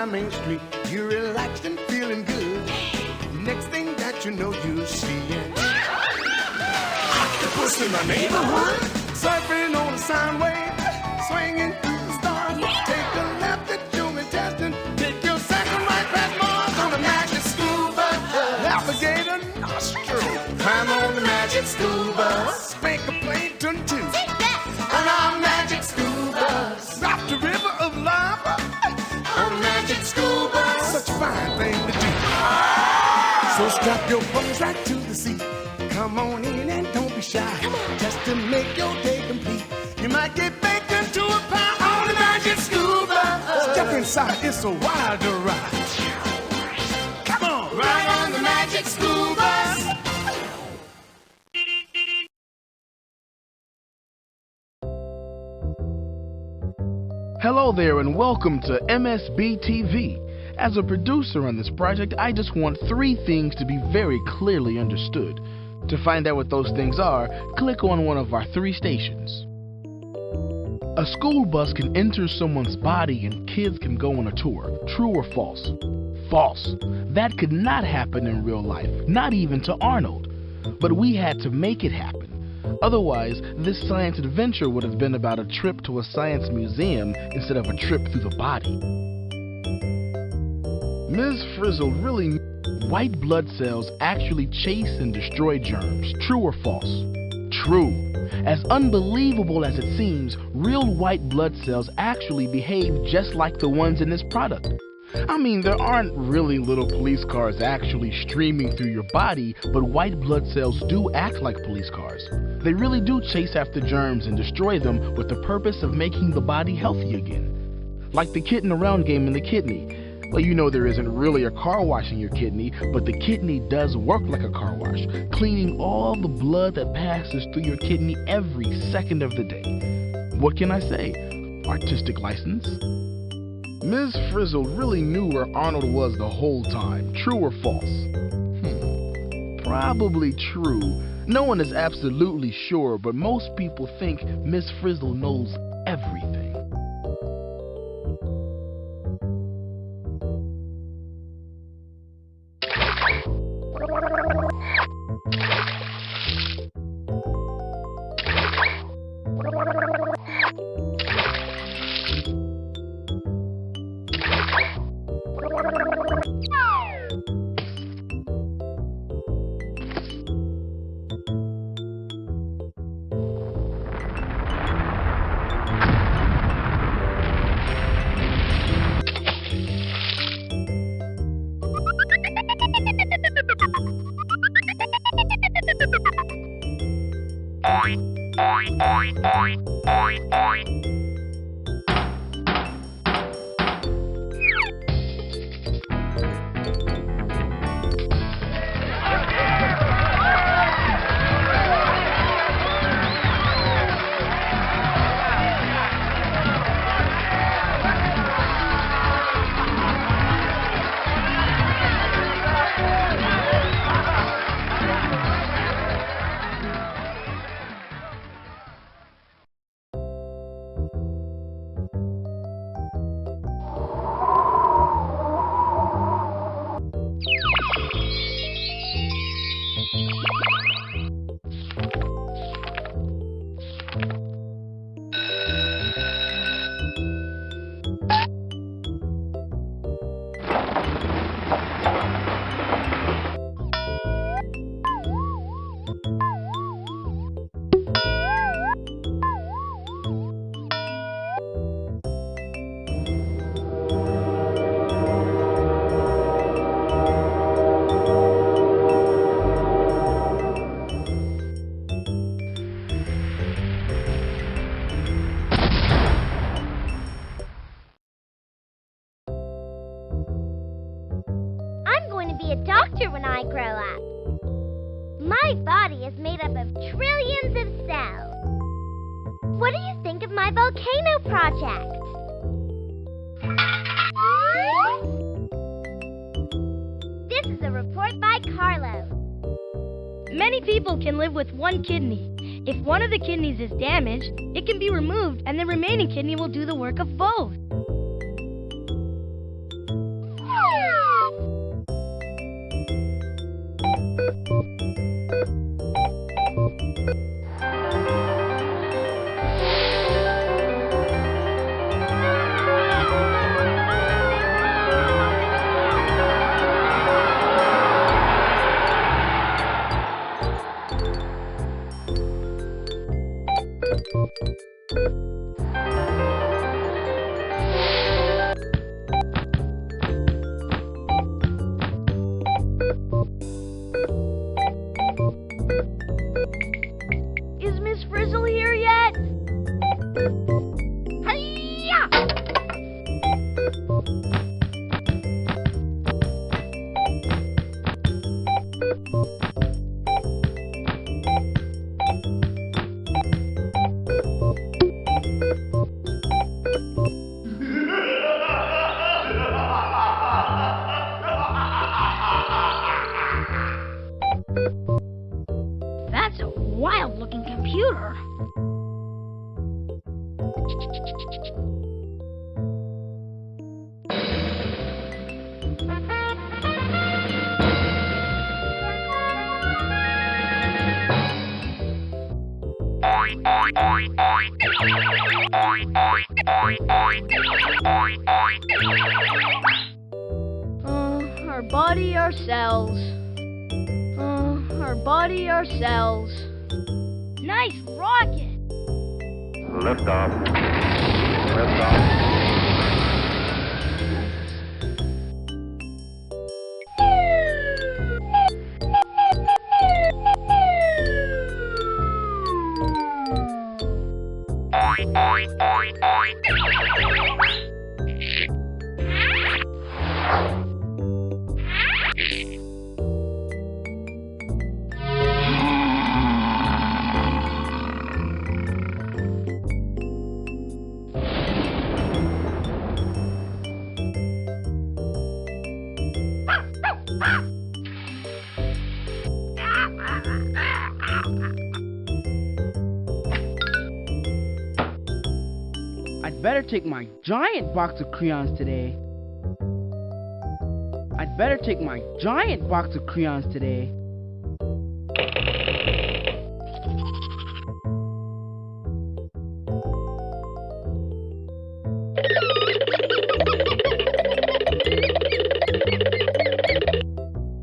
down Main Street. You're relaxed and feeling good. Next thing that you know, you see an octopus in the neighborhood, surfing on a sound wave, swinging through the stars. Take a left at your intestine, take your second right past Mars on the magic school bus. Alligator nostril, climb on the magic school bus. Spank a plankton too on our magic school bus. Drop the river of lava on the magic school bus. Such a fine thing to do. So strap your bones right to the seat. Come on in and don't be shy. Just to make your day complete, you might get baked into a pie on the magic school bus. Step inside, it's a wild ride. Come on, ride on the magic school bus. Hello there and welcome to MSB TV. As a producer on this project, I just want 3 things to be very clearly understood. To find out what those things are, click on one of our 3 stations. A school bus can enter someone's body and kids can go on a tour. True or false? False. That could not happen in real life, not even to Arnold. But we had to make it happen. Otherwise, this science adventure would have been about a trip to a science museum instead of a trip through the body. Ms. Frizzle really knew white blood cells actually chase and destroy germs. True or false? True. As unbelievable as it seems, real white blood cells actually behave just like the ones in this product. I mean, there aren't really little police cars actually streaming through your body, but white blood cells do act like police cars. They really do chase after germs and destroy them with the purpose of making the body healthy again. Like the kitten around game in the kidney. Well, you know there isn't really a car wash in your kidney, but the kidney does work like a car wash, cleaning all the blood that passes through your kidney every second of the day. What can I say? Artistic license? Ms. Frizzle really knew where Arnold was the whole time. True or false? Probably true. No one is absolutely sure, but most people think Ms. Frizzle knows everything. When I grow up. My body is made up of trillions of cells. What do you think of my volcano project? This is a report by Carlo. Many people can live with one kidney. If one of the kidneys is damaged, it can be removed and the remaining kidney will do the work of both. Is Miss Frizzle here yet? Hi-ya! That's a wild-looking computer. Our body, our cells. Our body, our cells. Nice rocket! Lift off. Lift off. I'd better take my giant box of crayons today. I'd better take my giant box of crayons today.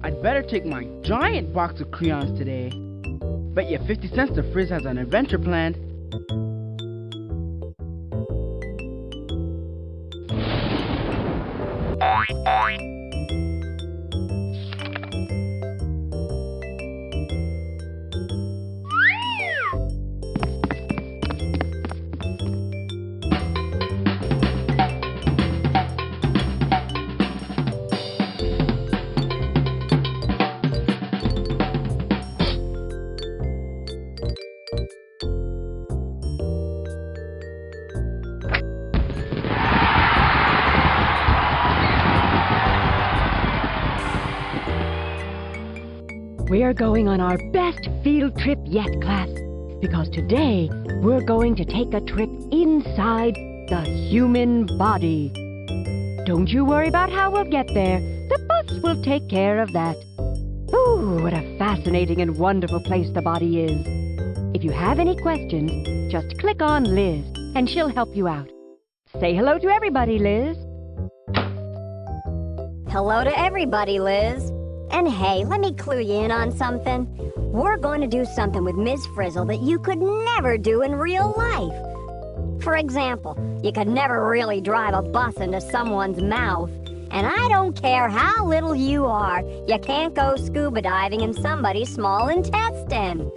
I'd better take my giant box of crayons today. Bet you 50 cents the Frizz has an adventure planned. We're going on our best field trip yet, class, because today we're going to take a trip inside the human body. Don't you worry about how we'll get there. The bus will take care of that. Ooh, what a fascinating and wonderful place the body is. If you have any questions, just click on Liz, and she'll help you out. Say hello to everybody, Liz. Hello to everybody, Liz. And hey, let me clue you in on something. We're going to do something with Ms. Frizzle that you could never do in real life. For example, you could never really drive a bus into someone's mouth. And I don't care how little you are, you can't go scuba diving in somebody's small intestine.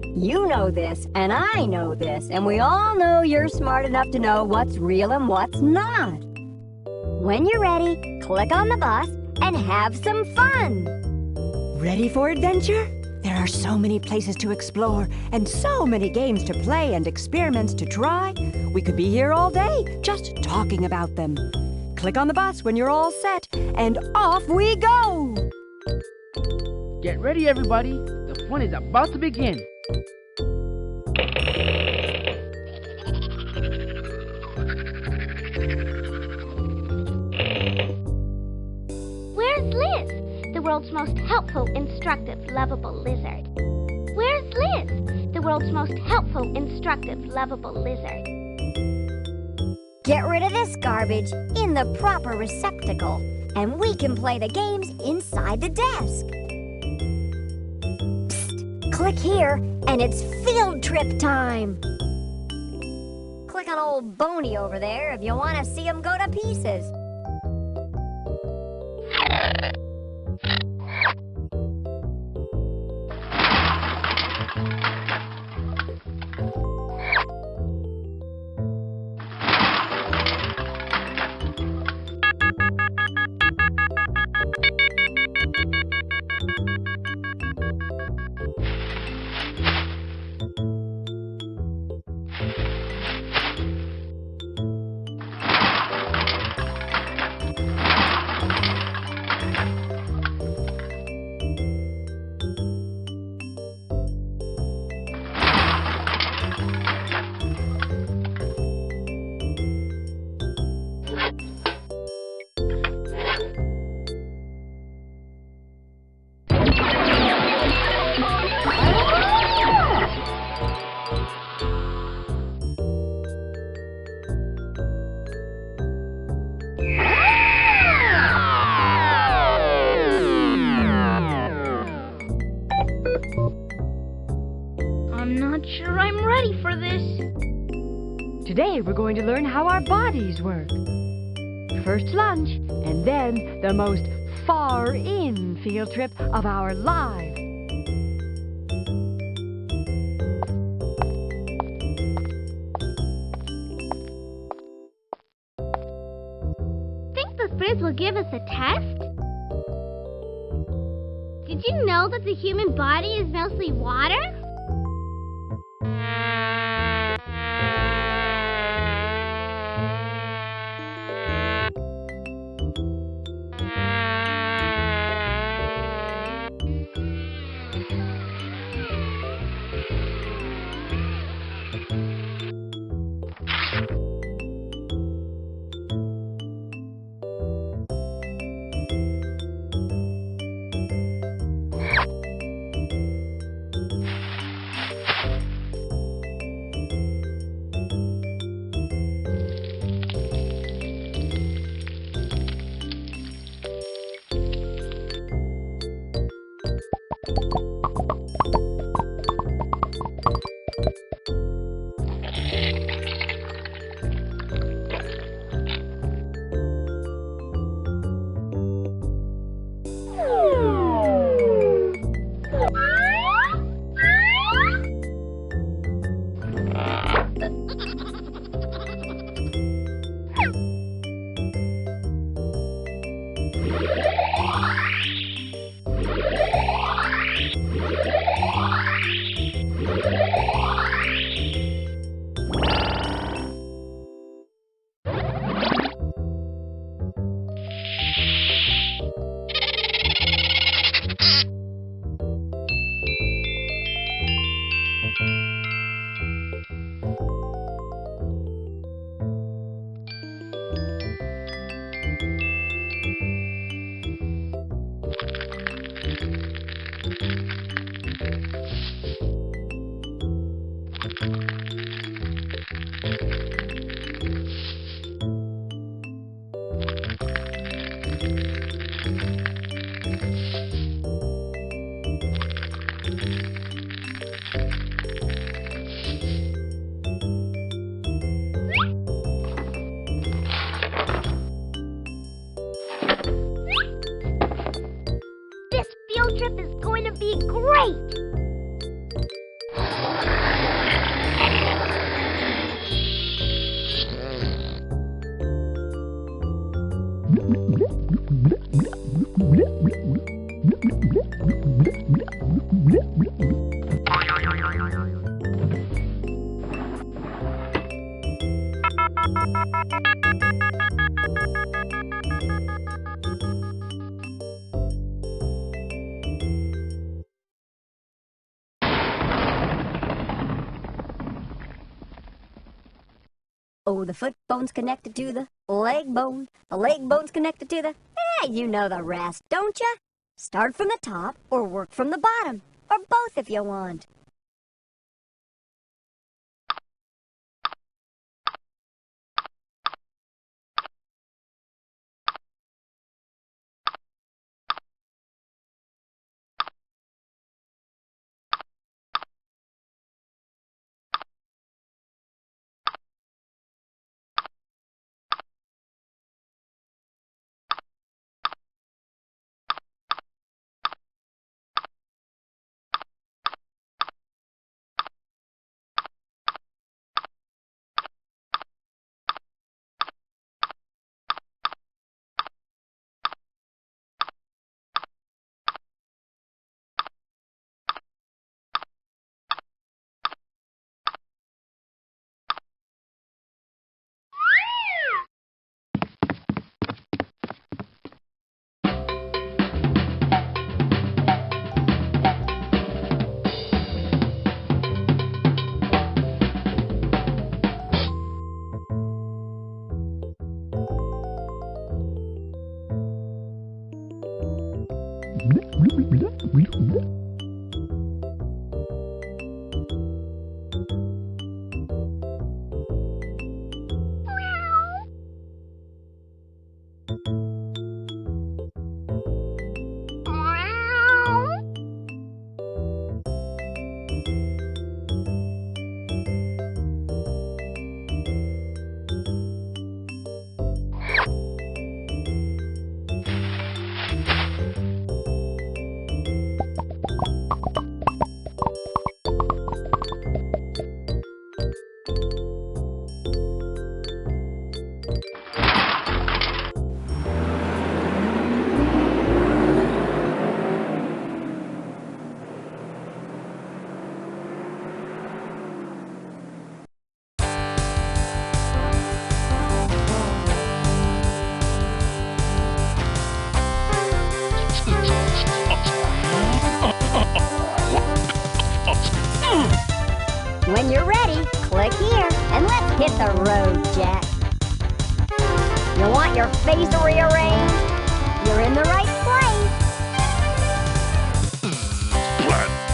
You know this, and I know this, and we all know you're smart enough to know what's real and what's not. When you're ready, click on the bus and have some fun. Ready for adventure? There are so many places to explore and so many games to play and experiments to try. We could be here all day just talking about them. Click on the bus when you're all set, and off we go! Get ready, everybody. The fun is about to begin. Where's Liz? The world's most helpful, instructive, lovable lizard. Where's Liz? Liz, the world's most helpful, instructive, lovable lizard. Get rid of this garbage in the proper receptacle, and we can play the games inside the desk. Psst, click here, and it's field trip time. Click on old Boney over there if you want to see him go to pieces. I'm not sure I'm ready for this. Today we're going to learn how our bodies work. First lunch, and then the most far-in field trip of our lives. Think the frizz will give us a test? Did you know that the human body is mostly water? Trip is going to be great! Oh, the foot bone's connected to the leg bone's connected to the... you know the rest, don't ya? Start from the top or work from the bottom, or both if you want. When you're ready, click here and let's hit the road, Jack. You want your face rearranged? You're in the right place.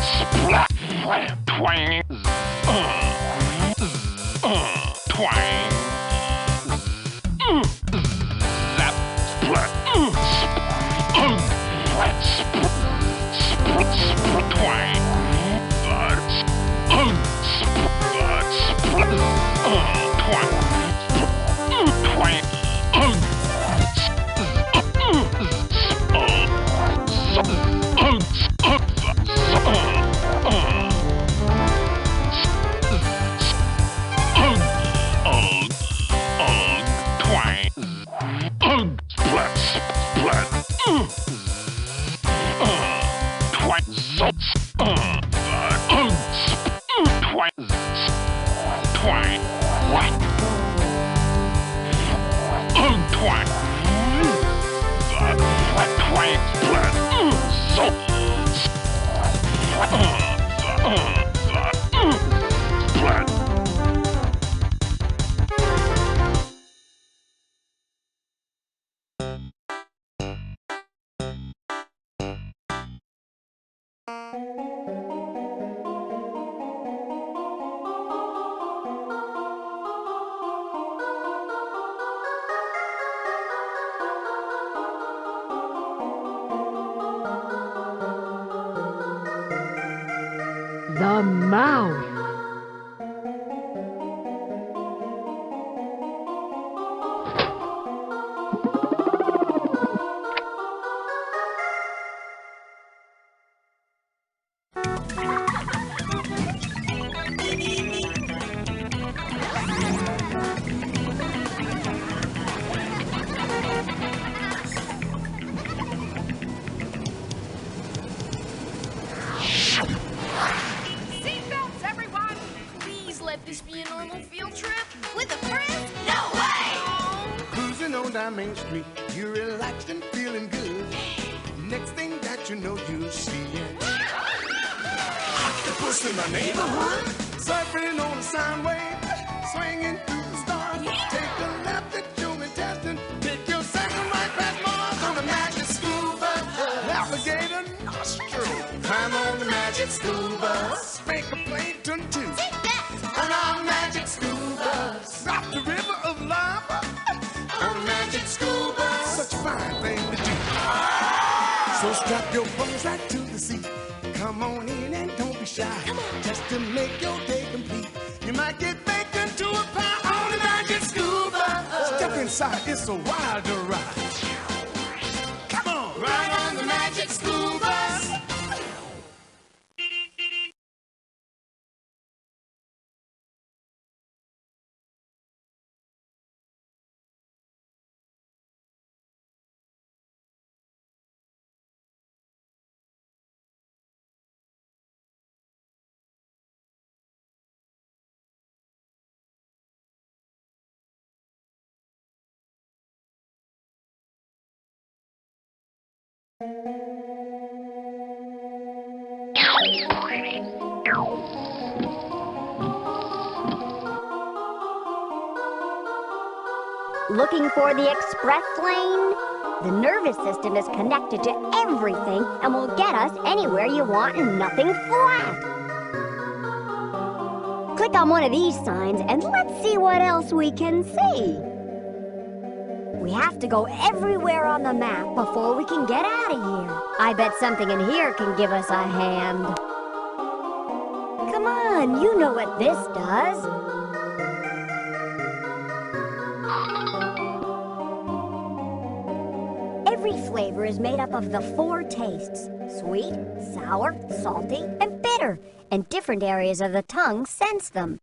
Splat, splat, twang, twang, zap, splat, splat, twang, The mouth. Seatbelts, everyone! Please let this be a normal field trip. With a friend? No way! Cruising on down Main Street, you're relaxed and feeling good. Next thing that you know, you see it. Octopus in the neighborhood, surfing on a sound wave, swinging through the stars. Take a left at your intestine, take your second right past Mars on the magic school bus. Alligator nostril, climb on the magic school bus. Make a plankton too, on our magic school bus. Drop the river of lava on the magic school bus. Such a fine thing to do. So strap your bones right to the seat. Come on in and don't be shy. Just to make your day complete. You might get baked into a pie on the magic school bus. Step inside, it's a wilder ride. Come on, ride on the magic school bus. Looking for the express lane? The nervous system is connected to everything and will get us anywhere you want and nothing flat. Click on one of these signs and let's see what else we can see. We have to go everywhere on the map before we can get out of here. I bet something in here can give us a hand. Come on, you know what this does. Every flavor is made up of the 4 tastes: sweet, sour, salty, and bitter, and different areas of the tongue sense them.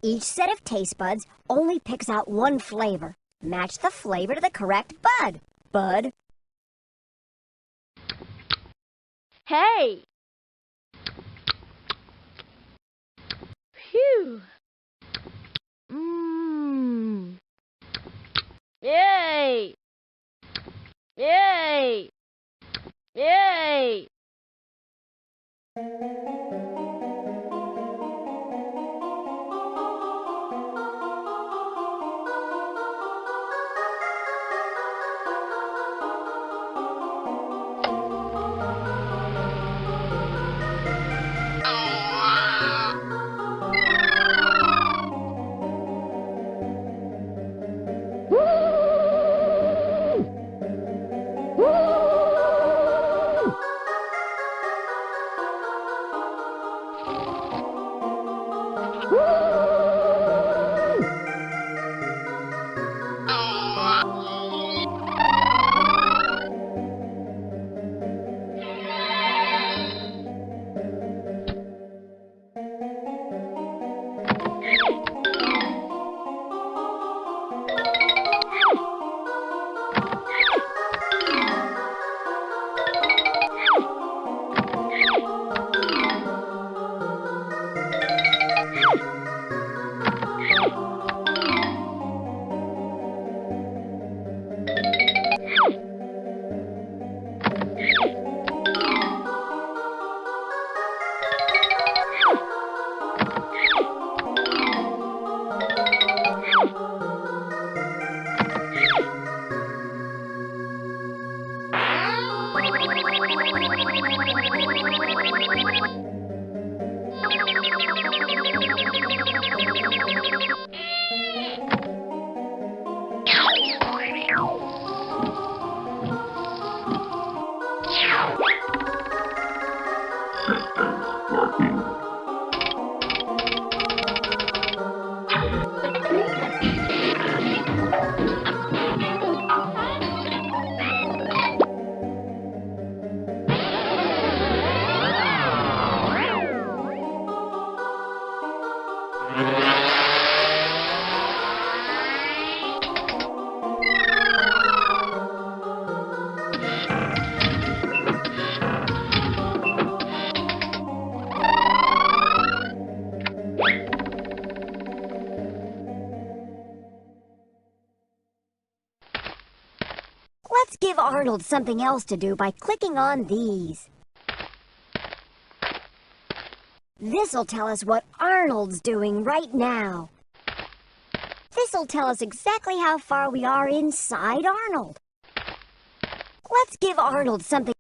Each set of taste buds only picks out one flavor. Match the flavor to the correct bud. Bud. Hey! Phew! Mmm! Yay! Yay! Yay! Let's give Arnold something else to do by clicking on these. This'll tell us what Arnold's doing right now. This'll tell us exactly how far we are inside Arnold. Let's give Arnold something.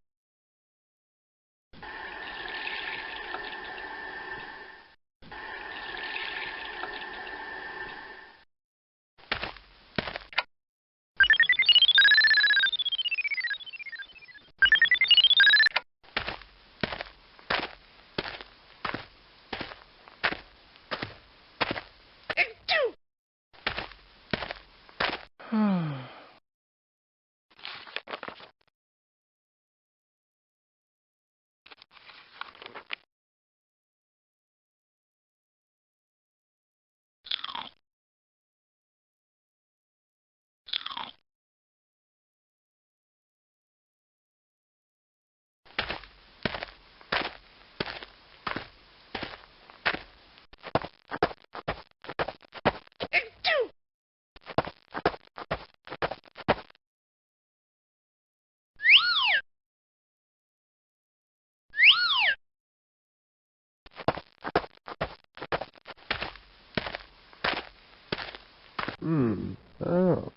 Oh.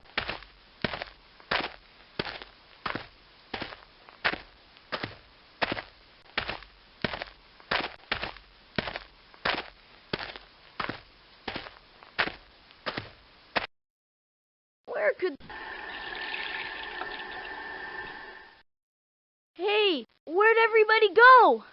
Where could... Hey, where'd everybody go?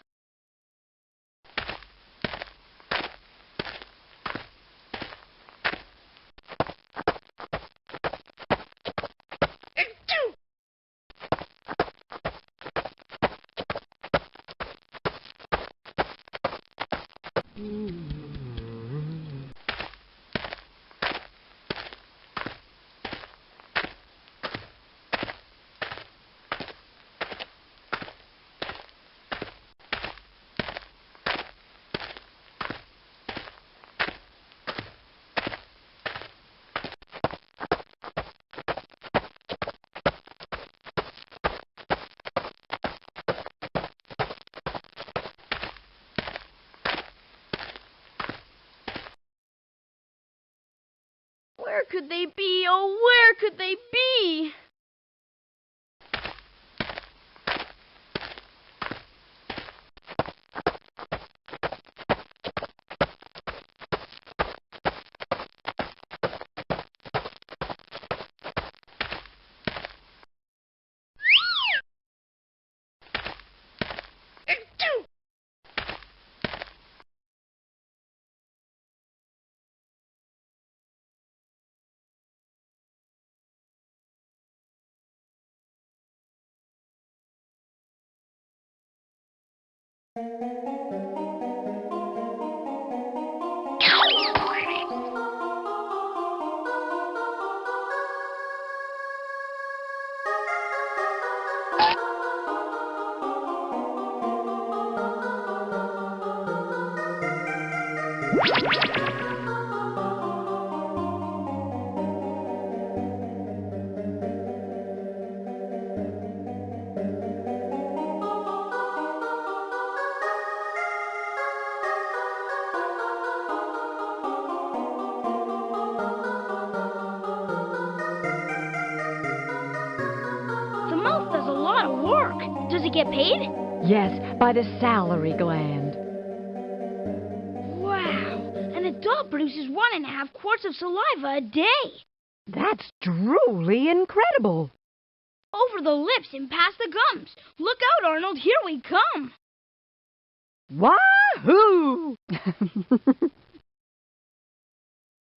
Where could they be? Oh, where could they be? The mouth does a lot of work. Does it get paid? Yes, by the salary gland. Wow. An adult produces 1.5 quarts of saliva a day. That's truly incredible. Over the lips and past the gums. Look out, Arnold. Here we come. Wahoo!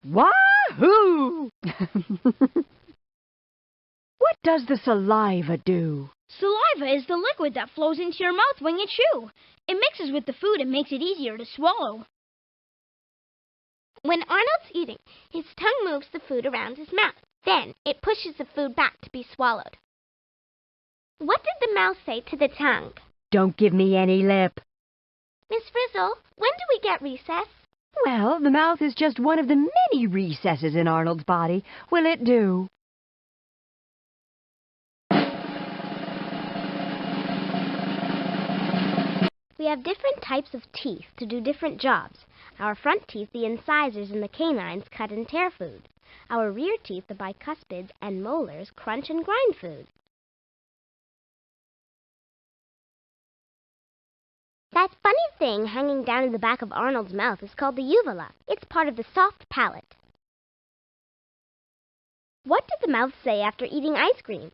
Wahoo! What does the saliva do? Saliva is the liquid that flows into your mouth when you chew. It mixes with the food and makes it easier to swallow. When Arnold's eating, his tongue moves the food around his mouth. Then it pushes the food back to be swallowed. What did the mouth say to the tongue? Don't give me any lip. Miss Frizzle, when do we get recess? Well, the mouth is just one of the many recesses in Arnold's body. Will it do? We have different types of teeth to do different jobs. Our front teeth, the incisors and the canines, cut and tear food. Our rear teeth, the bicuspids and molars, crunch and grind food. That funny thing hanging down in the back of Arnold's mouth is called the uvula. It's part of the soft palate. What did the mouth say after eating ice cream?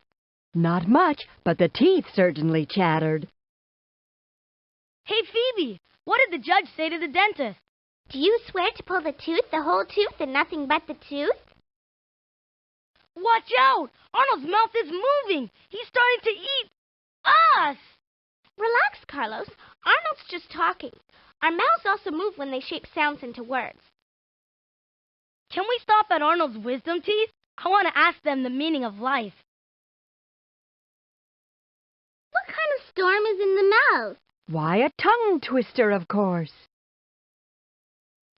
Not much, but the teeth certainly chattered. Hey, Phoebe, what did the judge say to the dentist? Do you swear to pull the tooth, the whole tooth, and nothing but the tooth? Watch out! Arnold's mouth is moving! He's starting to eat us! Relax, Carlos. Arnold's just talking. Our mouths also move when they shape sounds into words. Can we stop at Arnold's wisdom teeth? I want to ask them the meaning of life. What kind of storm is in the mouth? Why, a tongue twister, of course.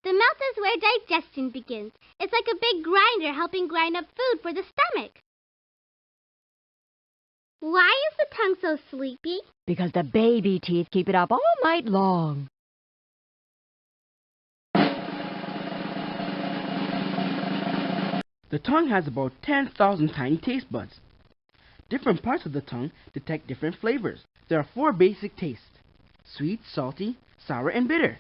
The mouth is where digestion begins. It's like a big grinder helping grind up food for the stomach. Why is the tongue so sleepy? Because the baby teeth keep it up all night long. The tongue has about 10,000 tiny taste buds. Different parts of the tongue detect different flavors. There are 4 basic tastes: sweet, salty, sour, and bitter.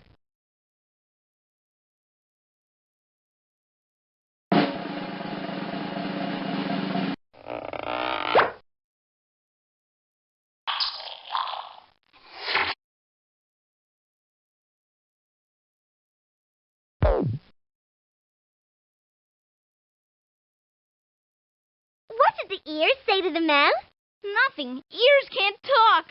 What did the ears say to the mouth? Nothing. Ears can't talk.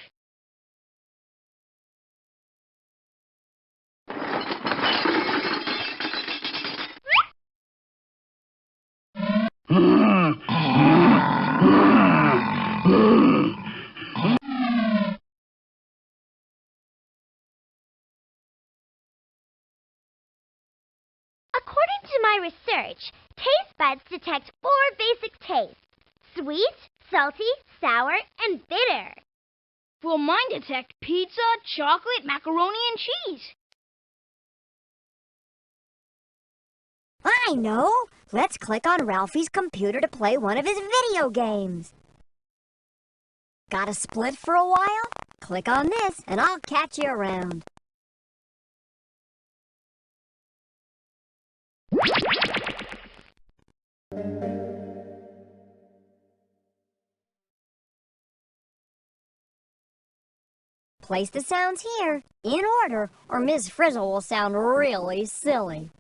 According to my research, taste buds detect 4 basic tastes: sweet, salty, sour, and bitter. Will mine detect pizza, chocolate, macaroni, and cheese? I know! Let's click on Ralphie's computer to play one of his video games. Got a split for a while? Click on this and I'll catch you around. Place the sounds here, in order, or Ms. Frizzle will sound really silly.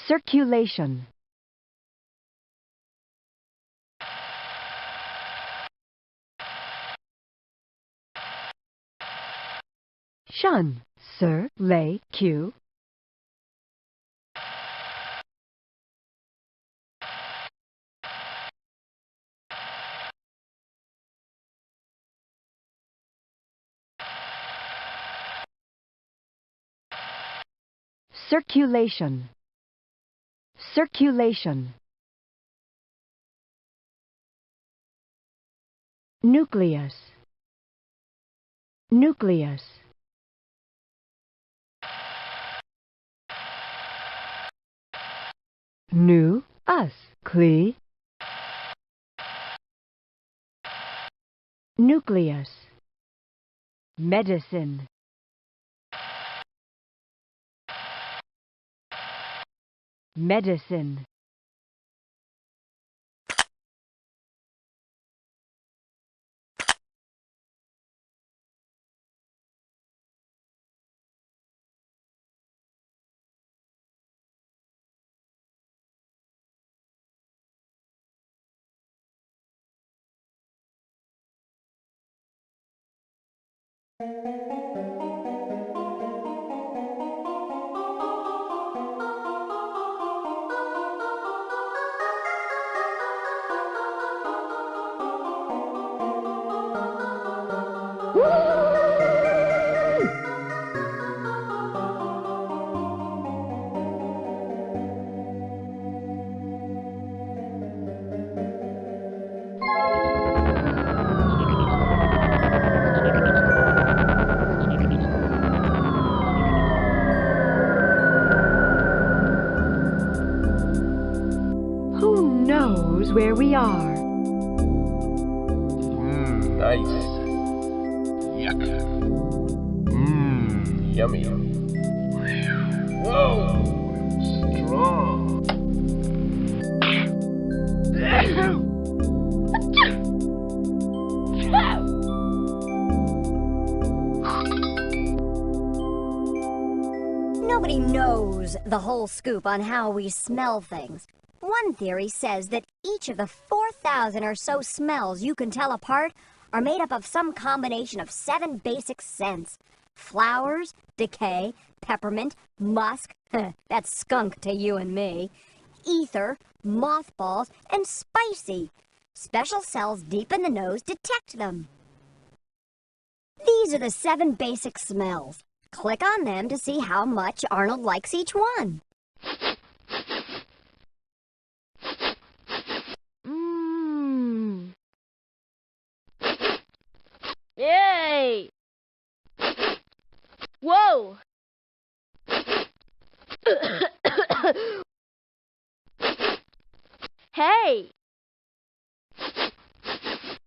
Circulation. Shun. Sir, lay, Q. Circulation. Circulation. Nucleus. Nucleus. Nu, us, Cle. Nucleus. Medicine. Medicine. Who knows where we are? Nice. Yuck. Yummy. Whoa! Strong. Nobody knows the whole scoop on how we smell things. One theory says that each of the 4,000 or so smells you can tell apart are made up of some combination of 7 basic scents. Flowers, decay, peppermint, musk, that's skunk to you and me, ether, mothballs, and spicy. Special cells deep in the nose detect them. These are the 7 basic smells. Click on them to see how much Arnold likes each one. Yay! Whoa! Hey!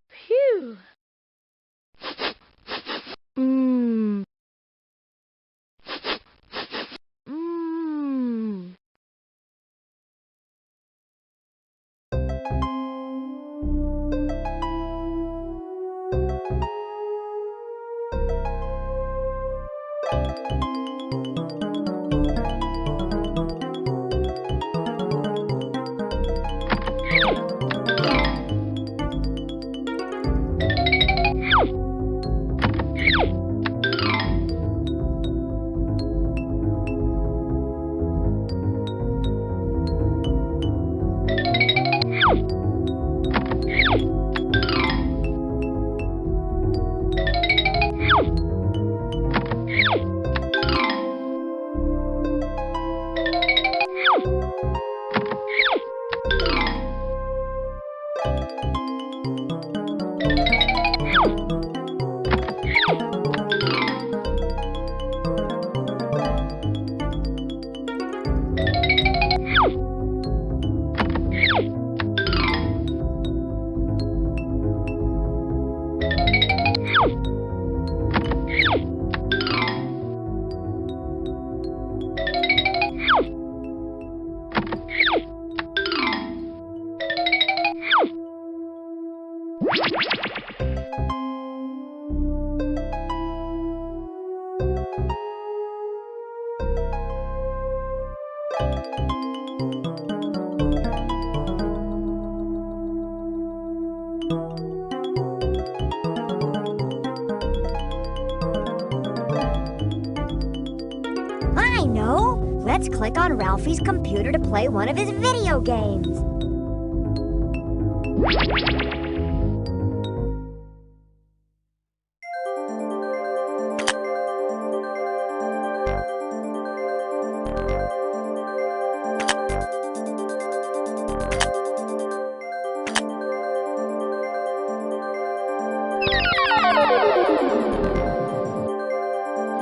Phew! click on Ralphie's computer to play one of his video games.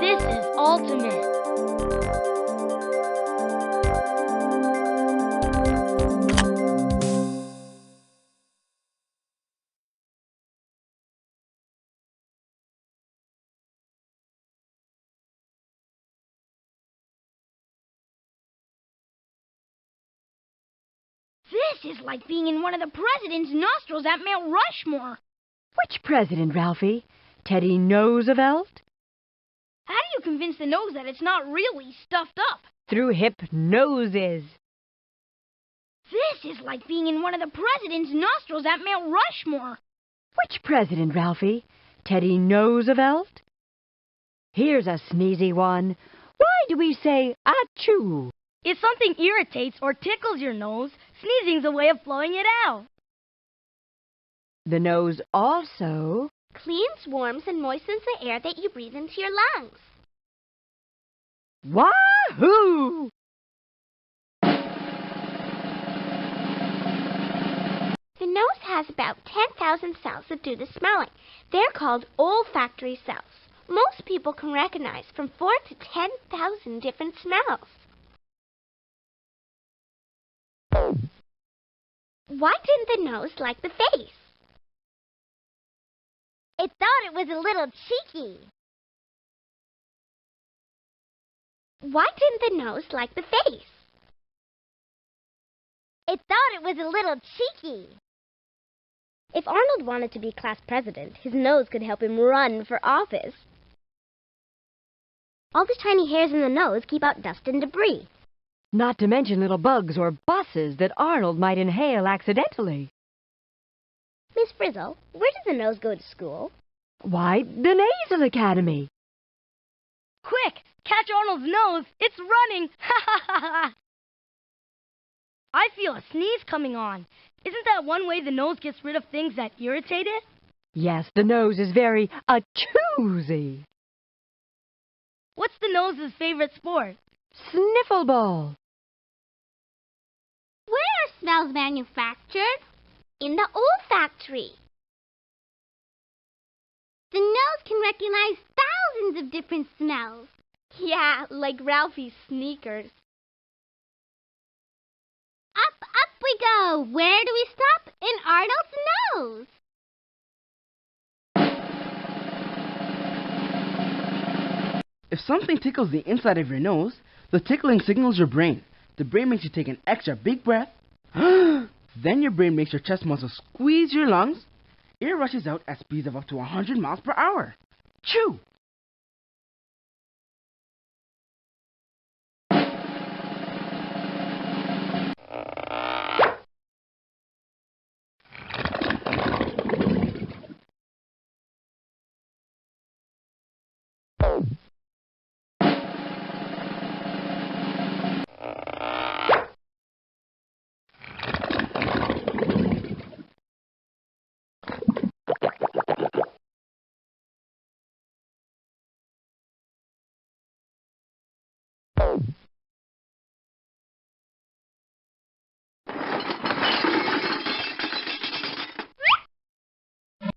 This is ultimate. This is like being in one of the president's nostrils at Mount Rushmore. Which president, Ralphie? Teddy Roosevelt? How do you convince the nose that it's not really stuffed up? Through hypnosis. This is like being in one of the president's nostrils at Mount Rushmore. Which president, Ralphie? Teddy Roosevelt? Here's a sneezy one. Why do we say achoo? If something irritates or tickles your nose, sneezing's a way of blowing it out. The nose also Cleans, warms, and moistens the air that you breathe into your lungs. Wahoo! The nose has about 10,000 cells that do the smelling. They're called olfactory cells. Most people can recognize from 4,000 to 10,000 different smells. Why didn't the nose like the face? It thought it was a little cheeky. Why didn't the nose like the face? It thought it was a little cheeky. If Arnold wanted to be class president, his nose could help him run for office. All the tiny hairs in the nose keep out dust and debris. Not to mention little bugs or buses that Arnold might inhale accidentally. Miss Frizzle, where does the nose go to school? Why, the Nasal Academy. Quick, catch Arnold's nose. It's running. Ha ha ha ha. I feel a sneeze coming on. Isn't that one way the nose gets rid of things that irritate it? Yes, the nose is very choosy. What's the nose's favorite sport? Sniffle ball. Where are smells manufactured? In the olfactory. The nose can recognize thousands of different smells. Yeah, like Ralphie's sneakers. Up we go. Where do we stop? In Arnold's nose. If something tickles the inside of your nose, the tickling signals your brain. The brain makes you take an extra big breath. Then your brain makes your chest muscles squeeze your lungs. Air rushes out at speeds of up to 100 miles per hour. Chew!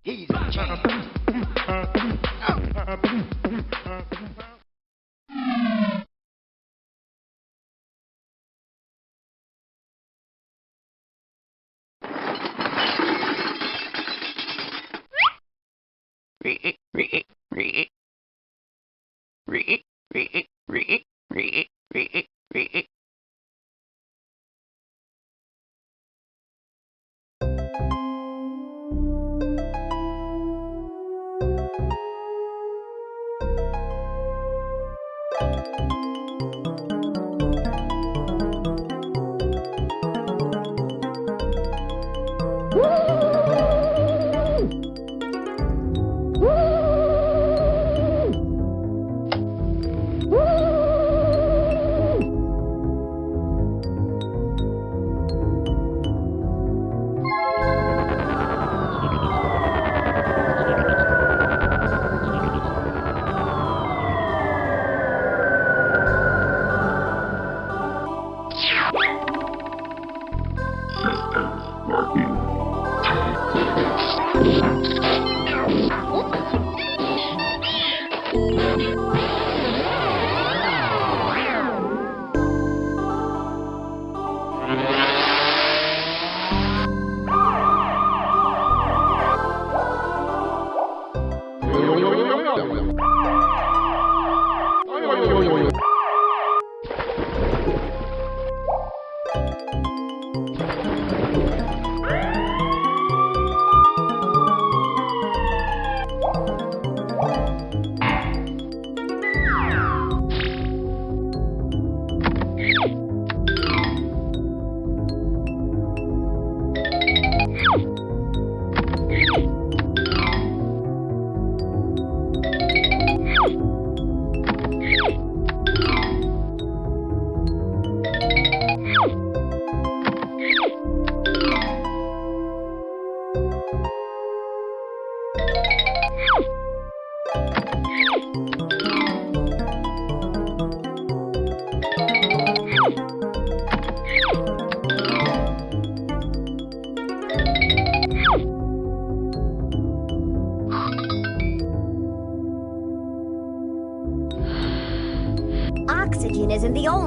He's a champ.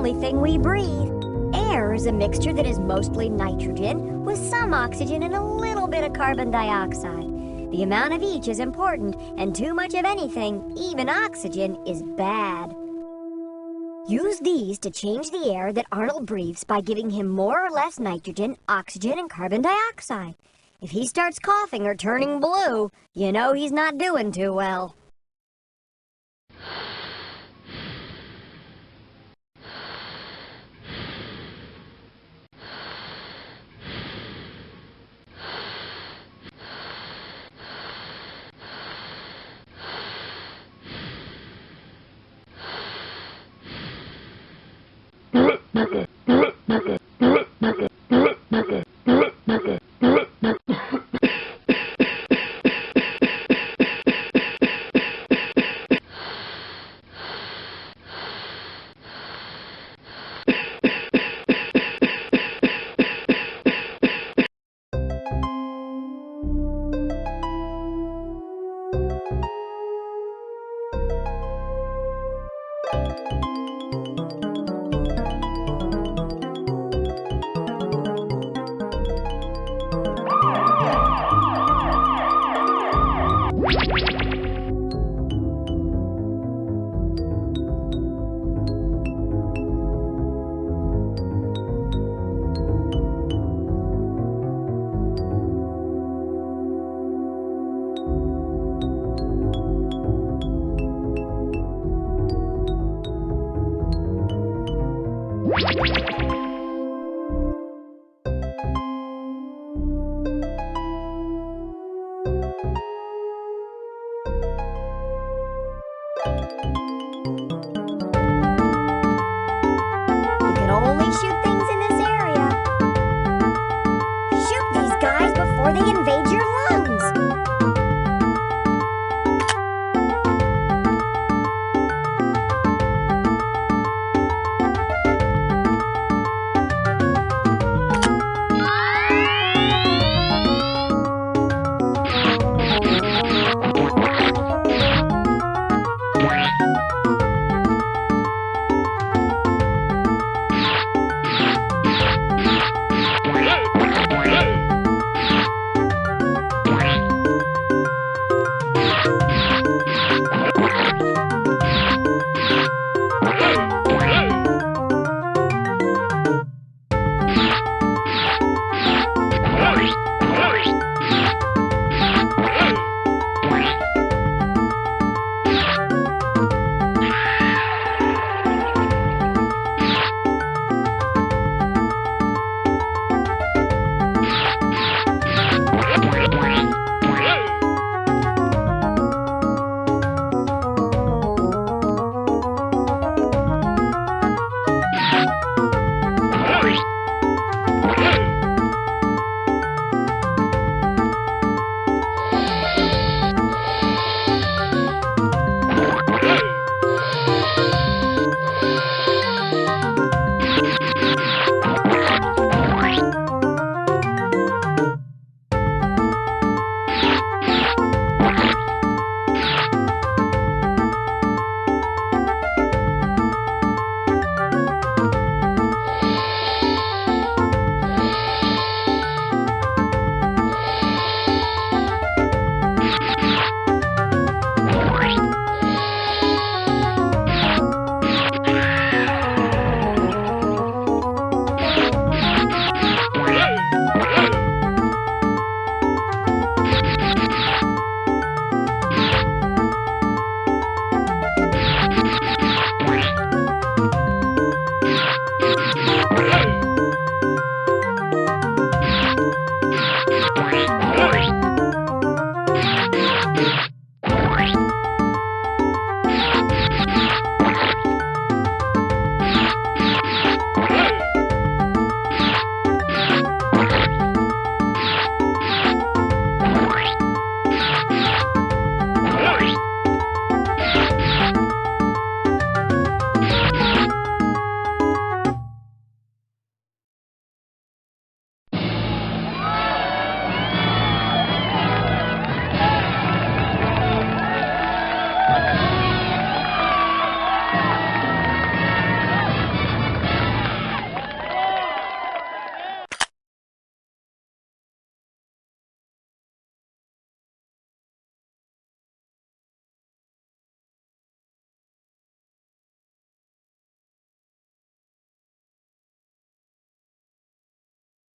only thing we breathe. Air is a mixture that is mostly nitrogen with some oxygen and a little bit of carbon dioxide. The amount of each is important, and too much of anything, even oxygen, is bad. Use these to change the air that Arnold breathes by giving him more or less nitrogen, oxygen, and carbon dioxide. If he starts coughing or turning blue, you know he's not doing too well.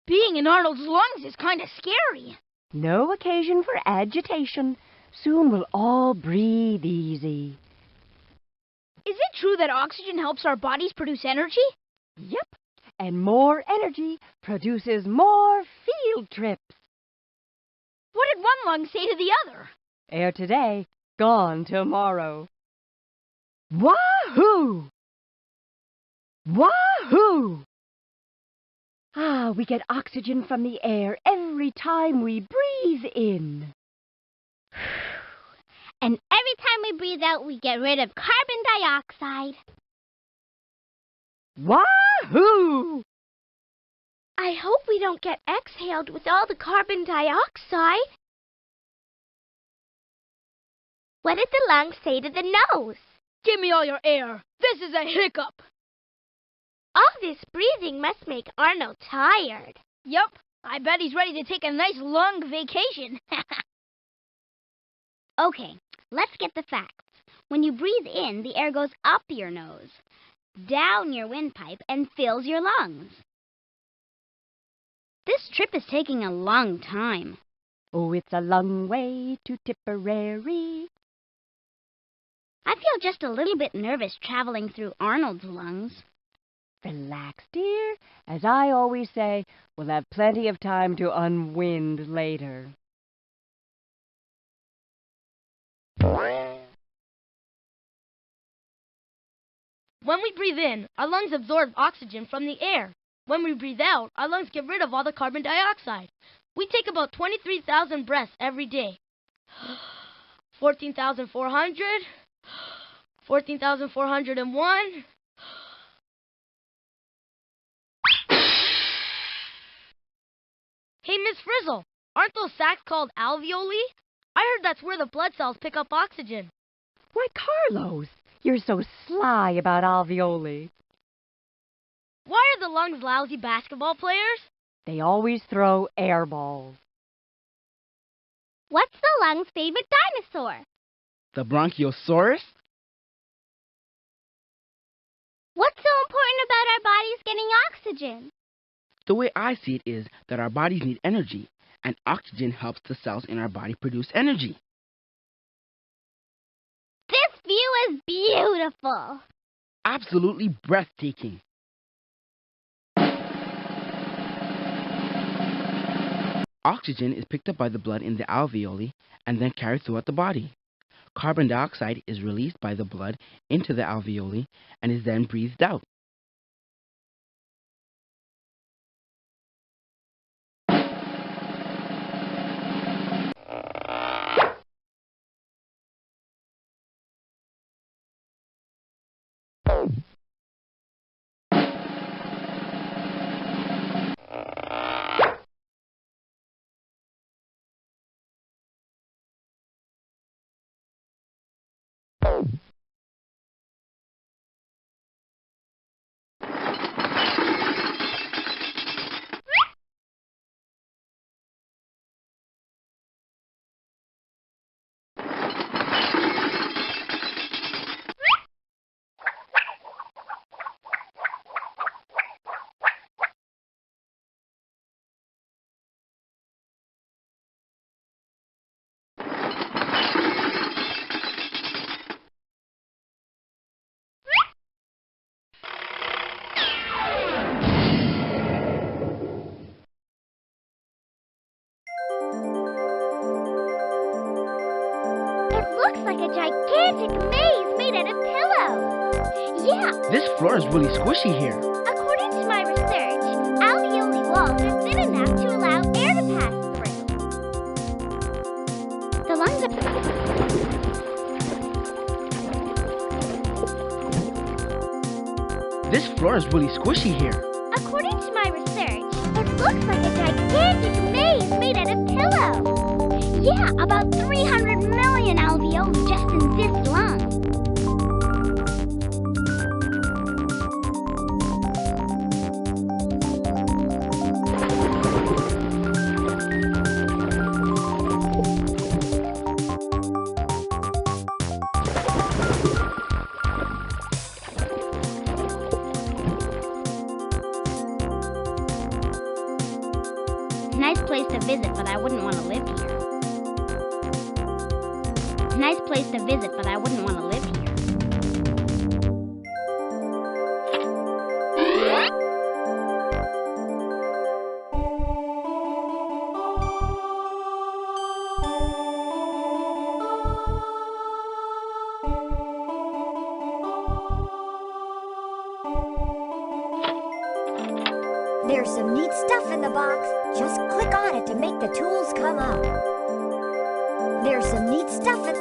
Being in Arnold's lungs is kind of scary. No occasion for agitation. Soon we'll all breathe easy. Is it true that oxygen helps our bodies produce energy? Yep. And more energy produces more field trips. What did one lung say to the other? Air today, gone tomorrow. Wahoo! Wahoo! Ah, we get oxygen from the air every time we breathe in. And every time we breathe out, we get rid of carbon dioxide. Wahoo! I hope we don't get exhaled with all the carbon dioxide. What did the lungs say to the nose? Give me all your air. This is a hiccup. All this breathing must make Arnold tired. Yup. I bet he's ready to take a nice lung vacation. Okay, let's get the facts. When you breathe in, the air goes up your nose, down your windpipe, and fills your lungs. This trip is taking a long time. Oh, it's a long way to Tipperary. I feel just a little bit nervous traveling through Arnold's lungs. Relax, dear. As I always say, we'll have plenty of time to unwind later. When we breathe in, our lungs absorb oxygen from the air. When we breathe out, our lungs get rid of all the carbon dioxide. We take about 23,000 breaths every day. 14,400, 14,401. Hey, Miss Frizzle, aren't those sacs called alveoli? I heard that's where the blood cells pick up oxygen. Why, Carlos, you're so sly about alveoli. Why are the lungs lousy basketball players? They always throw air balls. What's the lungs' favorite dinosaur? The Bronchiosaurus? What's so important about our bodies getting oxygen? The way I see it is that our bodies need energy, and oxygen helps the cells in our body produce energy. This view is beautiful. Absolutely breathtaking. Oxygen is picked up by the blood in the alveoli and then carried throughout the body. Carbon dioxide is released by the blood into the alveoli and is then breathed out. Looks like a gigantic maze made out of pillows. Yeah. This floor is really squishy here. According to my research, alveoli walls are thin enough to allow air to pass through. The lungs are... This floor is really squishy here. According to my research, it looks like a gigantic maze made out of pillows. Yeah, about 300 million alveoli just in this lung. Nice place to visit, but I wouldn't want to live here. Nice place to visit, but I wouldn't want to live here. There's some neat stuff in the box. Just click on it to make the tools come up. There's some neat stuff in...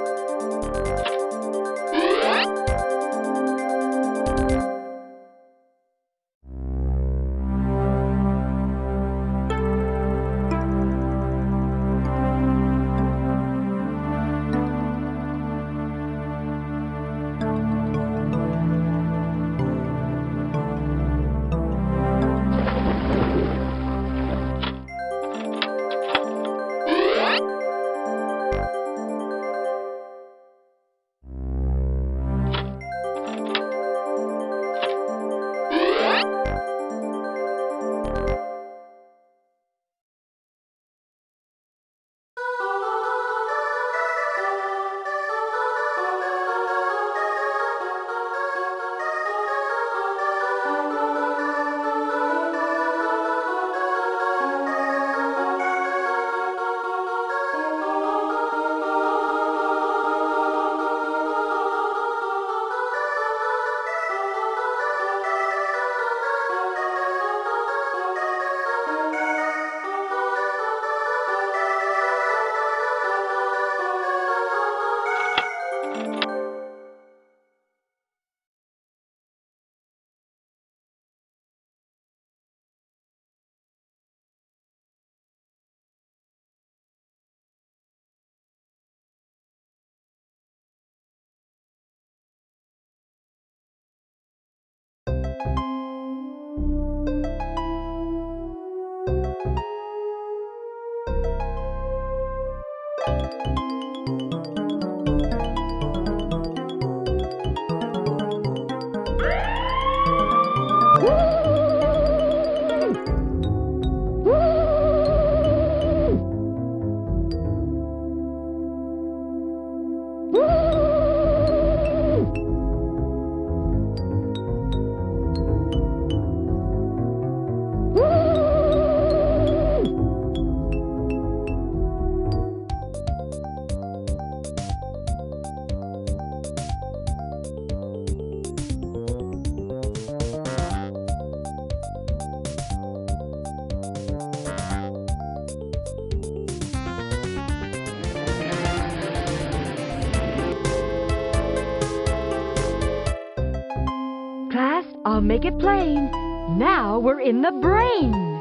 Class, I'll make it plain. Now we're in the brain.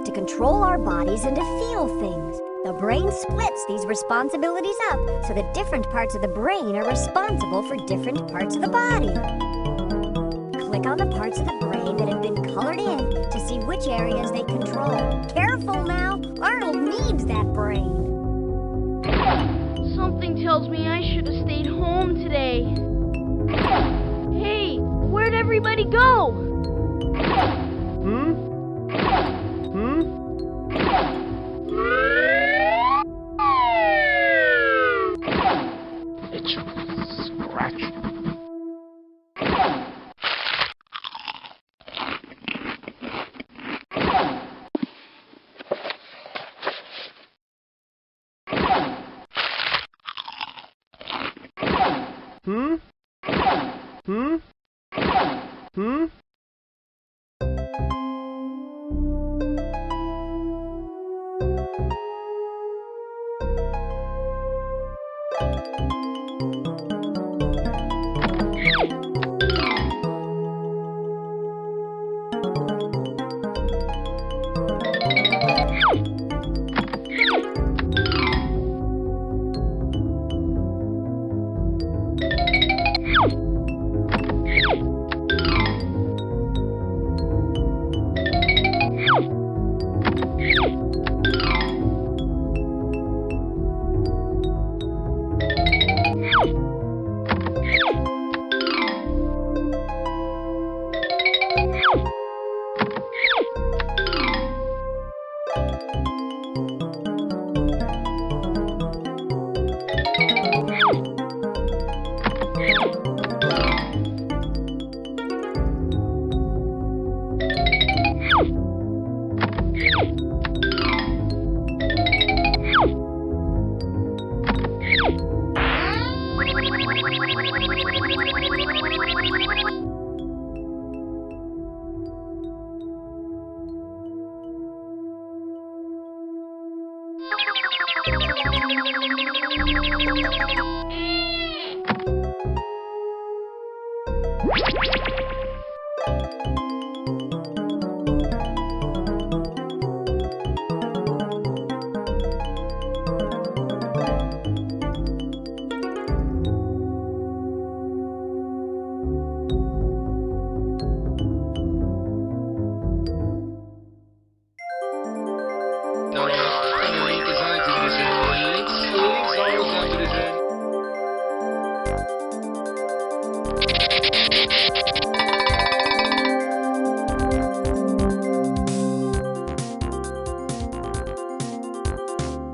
To control our bodies and to feel things. The brain splits these responsibilities up so that different parts of the brain are responsible for different parts of the body. Click on the parts of the brain that have been colored in to see which areas they control. Careful now, Arnold needs that brain. Something tells me I should have stayed home today. Hey, where'd everybody go? Itch, scratch. Hmm?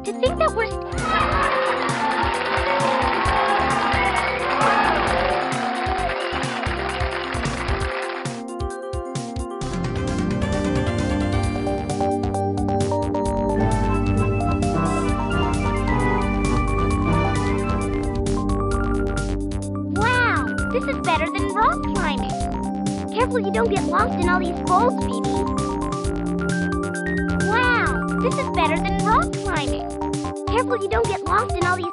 To think that we're... Wow, this is better than rock climbing. Careful you don't get lost in all these folds, Phoebe. Wow, this is better than rock climbing. Careful you don't get lost in all these...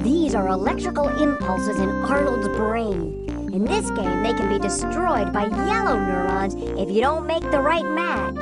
These are electrical impulses in Arnold's brain. In this game, they can be destroyed by yellow neurons if you don't make the right match.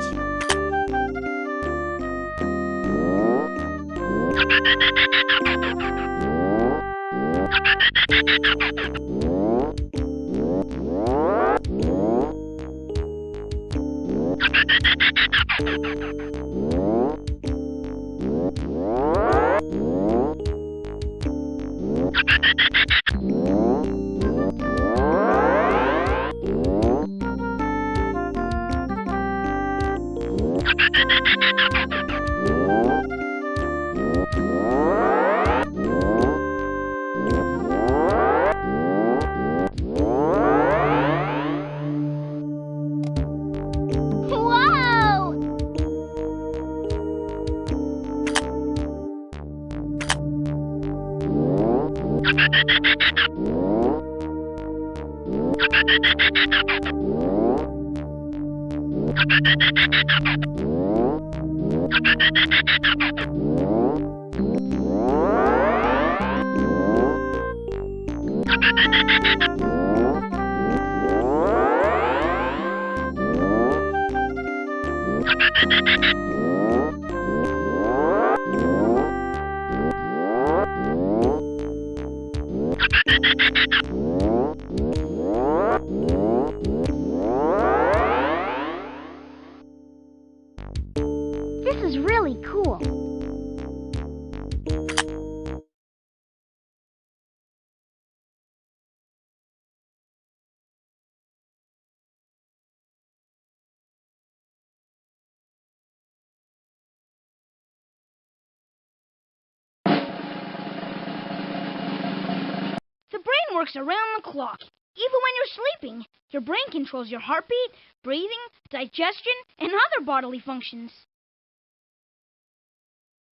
This is really cool. brain works around the clock. Even when you're sleeping, your brain controls your heartbeat, breathing, digestion, and other bodily functions.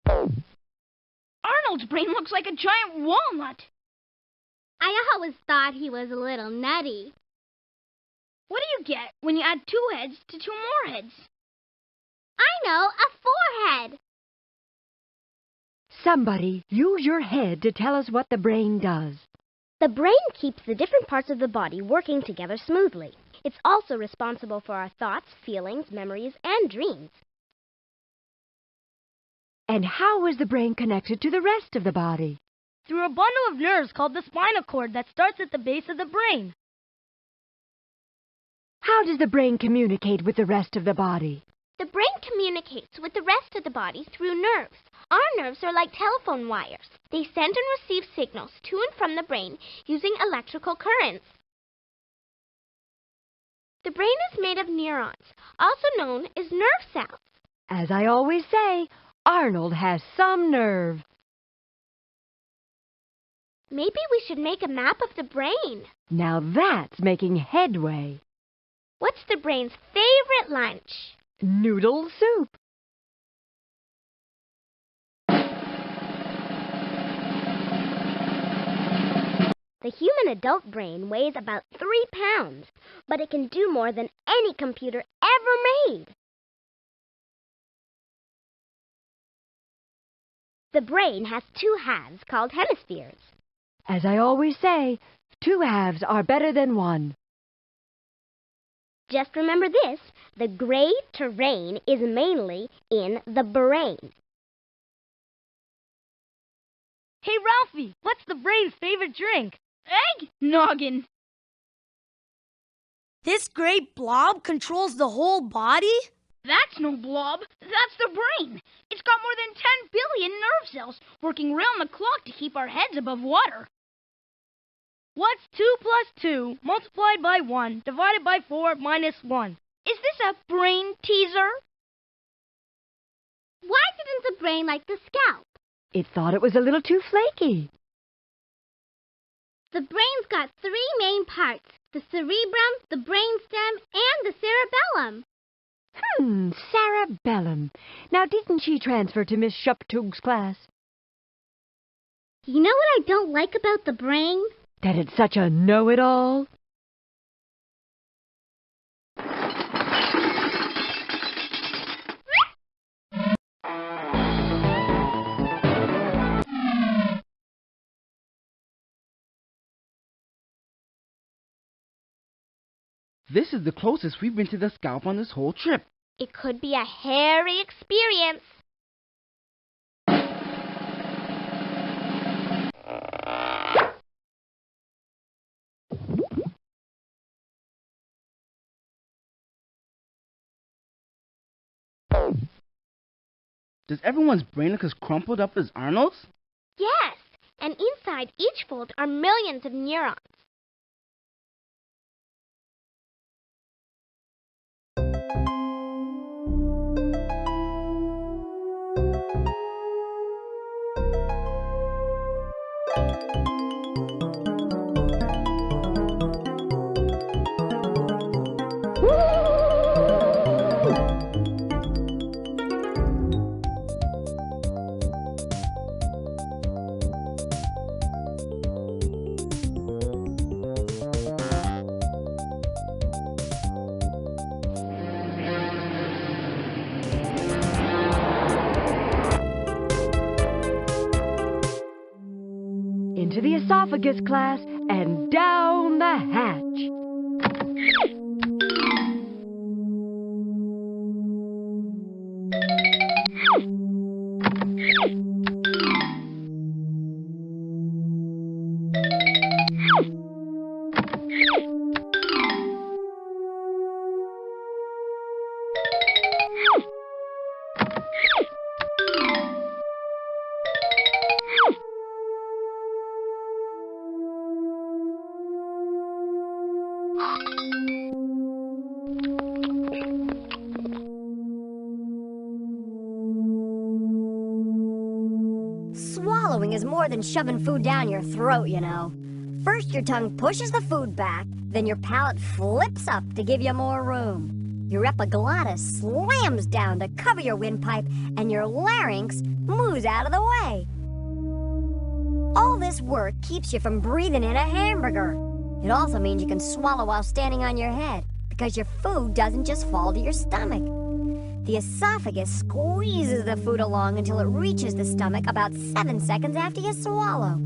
Arnold's brain looks like a giant walnut. I always thought he was a little nutty. What do you get when you add 2 heads to 2 more heads? I know, a forehead. Somebody use your head to tell us what the brain does. The brain keeps the different parts of the body working together smoothly. It's also responsible for our thoughts, feelings, memories, and dreams. And how is the brain connected to the rest of the body? Through a bundle of nerves called the spinal cord that starts at the base of the brain. How does the brain communicate with the rest of the body? The brain communicates with the rest of the body through nerves. Our nerves are like telephone wires. They send and receive signals to and from the brain using electrical currents. The brain is made of neurons, also known as nerve cells. As I always say, Arnold has some nerve. Maybe we should make a map of the brain. Now that's making headway. What's the brain's favorite lunch? Noodle soup. The human adult brain weighs about 3 pounds, but it can do more than any computer ever made. The brain has 2 halves called hemispheres. As I always say, 2 halves are better than 1. Just remember this, the gray terrain is mainly in the brain. Hey, Ralphie, what's the brain's favorite drink? Egg noggin. This great blob controls the whole body? That's no blob. That's the brain. It's got more than 10 billion nerve cells working round the clock to keep our heads above water. What's 2 plus 2 multiplied by 1 divided by 4 minus 1? Is this a brain teaser? Why didn't the brain like the scalp? It thought it was a little too flaky. The brain's got 3 main parts, the cerebrum, the brainstem, and the cerebellum. Cerebellum. Now, didn't she transfer to Miss Shuptug's class? You know what I don't like about the brain? That it's such a know-it-all. This is the closest we've been to the scalp on this whole trip. It could be a hairy experience. Does everyone's brain look as crumpled up as Arnold's? Yes, and inside each fold are millions of neurons. Into the esophagus, class, and down the hatch. Swallowing is more than shoving food down your throat, you know. First, your tongue pushes the food back, then your palate flips up to give you more room. Your epiglottis slams down to cover your windpipe, and your larynx moves out of the way. All this work keeps you from breathing in a hamburger. It also means you can swallow while standing on your head, because your food doesn't just fall to your stomach. The esophagus squeezes the food along until it reaches the stomach about 7 seconds after you swallow.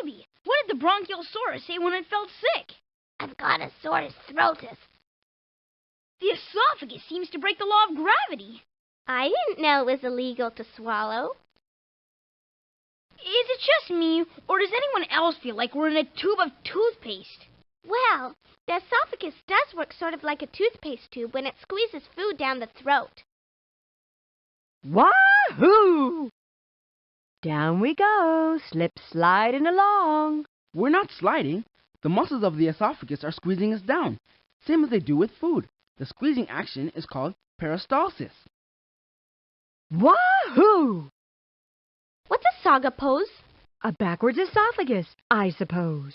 Phoebe, what did the Bronchiosaurus say when it felt sick? I've got a sore throatus. The esophagus seems to break the law of gravity. I didn't know it was illegal to swallow. Is it just me, or does anyone else feel like we're in a tube of toothpaste? Well, the esophagus does work sort of like a toothpaste tube when it squeezes food down the throat. Wahoo! Down we go, sliding along. We're not sliding. The muscles of the esophagus are squeezing us down, same as they do with food. The squeezing action is called peristalsis. Wahoo! What's a saga pose? A backwards esophagus, I suppose.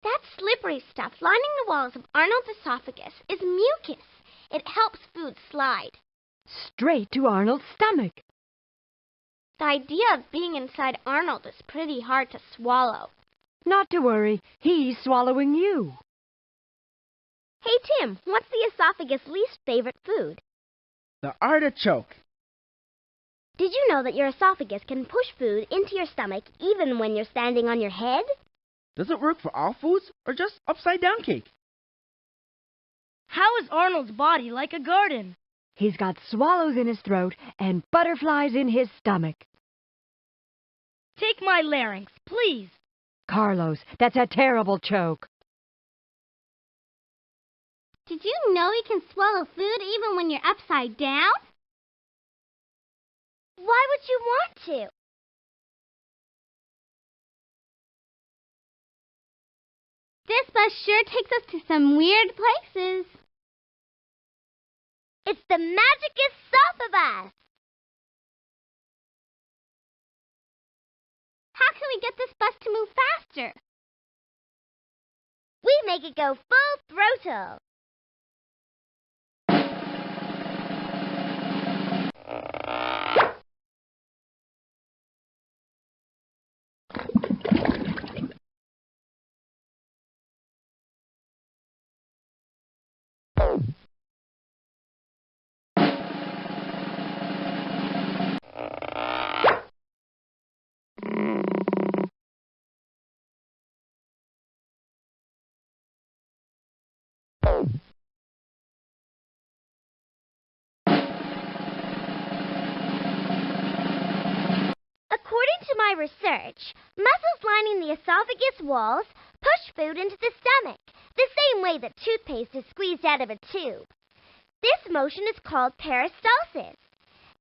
That slippery stuff lining the walls of Arnold's esophagus is mucus. It helps food slide. Straight to Arnold's stomach. The idea of being inside Arnold is pretty hard to swallow. Not to worry, he's swallowing you. Hey, Tim, what's the esophagus' least favorite food? The artichoke. Did you know that your esophagus can push food into your stomach even when you're standing on your head? Does it work for all foods or just upside-down cake? How is Arnold's body like a garden? He's got swallows in his throat and butterflies in his stomach. Take my larynx, please. Carlos, that's a terrible choke. Did you know you can swallow food even when you're upside down? Why would you want to? This bus sure takes us to some weird places. It's the magic esophagus. How can we get this bus to move faster? We make it go full throttle. According to my research, muscles lining the esophagus walls push food into the stomach, the same way that toothpaste is squeezed out of a tube. This motion is called peristalsis,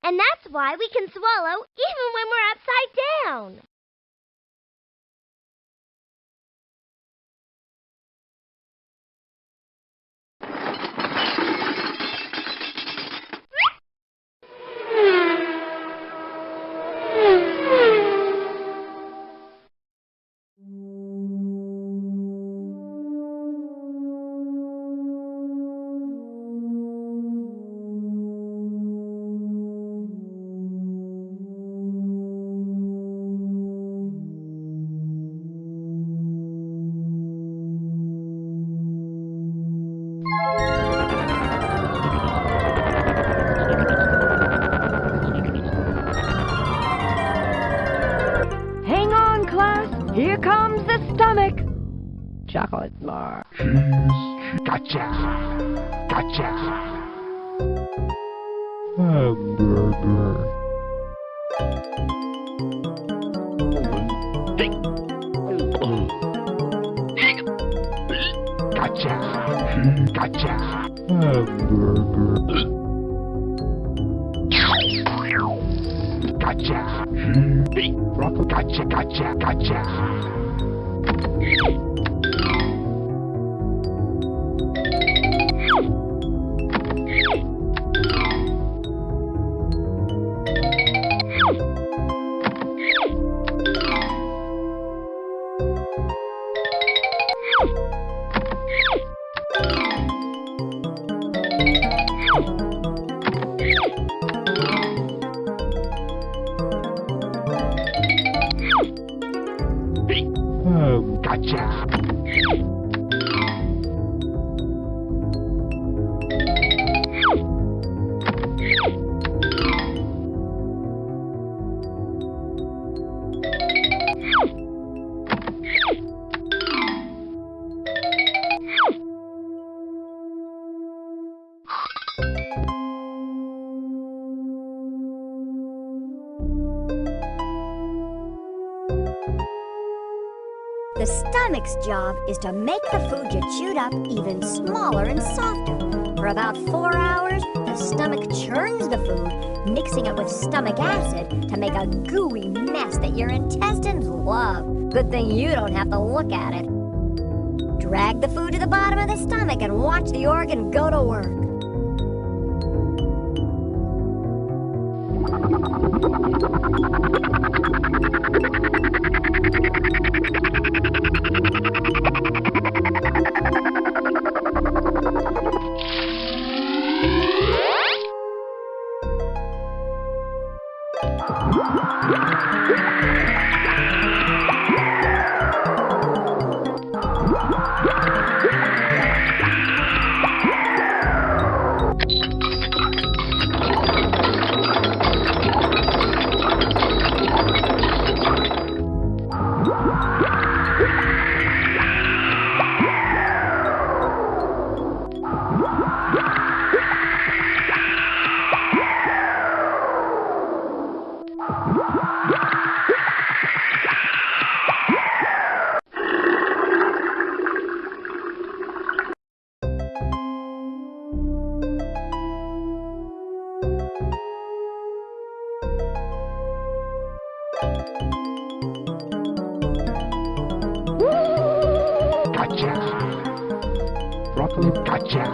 and that's why we can swallow even when we're upside down. Hang on, class. Here comes the stomach. Chocolate bar. Gotcha. Gotcha. Hamburger. Gotcha. Gotcha. Hamburger. Gotcha. Gotcha, gotcha, gotcha. Gotcha. The stomach's job is to make the food you chewed up even smaller and softer. For about 4 hours, the stomach churns the food, mixing it with stomach acid to make a gooey mess that your intestines love. Good thing you don't have to look at it. Drag the food to the bottom of the stomach and watch the organ go to work. Gotcha. Broccoli, gotcha.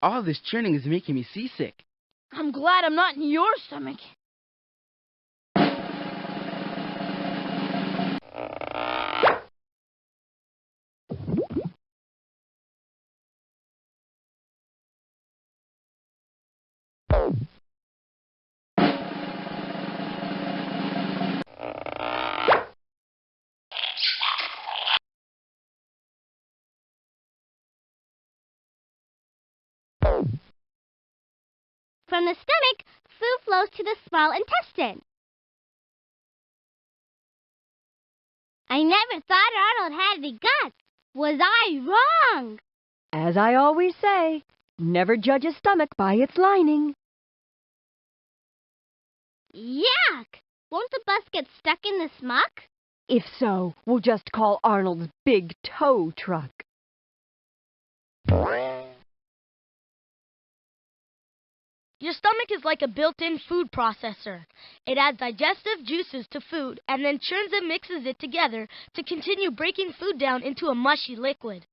All this churning is making me seasick. I'm glad I'm not in your stomach. From the stomach, food flows to the small intestine. I never thought Arnold had any guts. Was I wrong? As I always say, never judge a stomach by its lining. Yuck! Won't the bus get stuck in this muck? If so, we'll just call Arnold's big tow truck. Your stomach is like a built-in food processor. It adds digestive juices to food and then churns and mixes it together to continue breaking food down into a mushy liquid.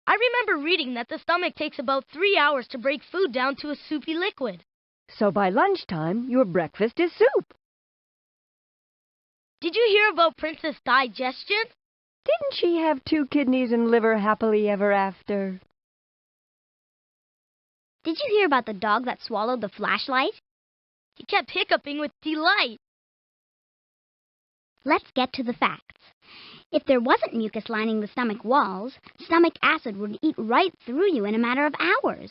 I remember reading that the stomach takes about 3 hours to break food down to a soupy liquid. So by lunchtime, your breakfast is soup. Did you hear about Princess Digestion? Didn't she have 2 kidneys and liver happily ever after? Did you hear about the dog that swallowed the flashlight? He kept hiccuping with delight. Let's get to the facts. If there wasn't mucus lining the stomach walls, stomach acid would eat right through you in a matter of hours.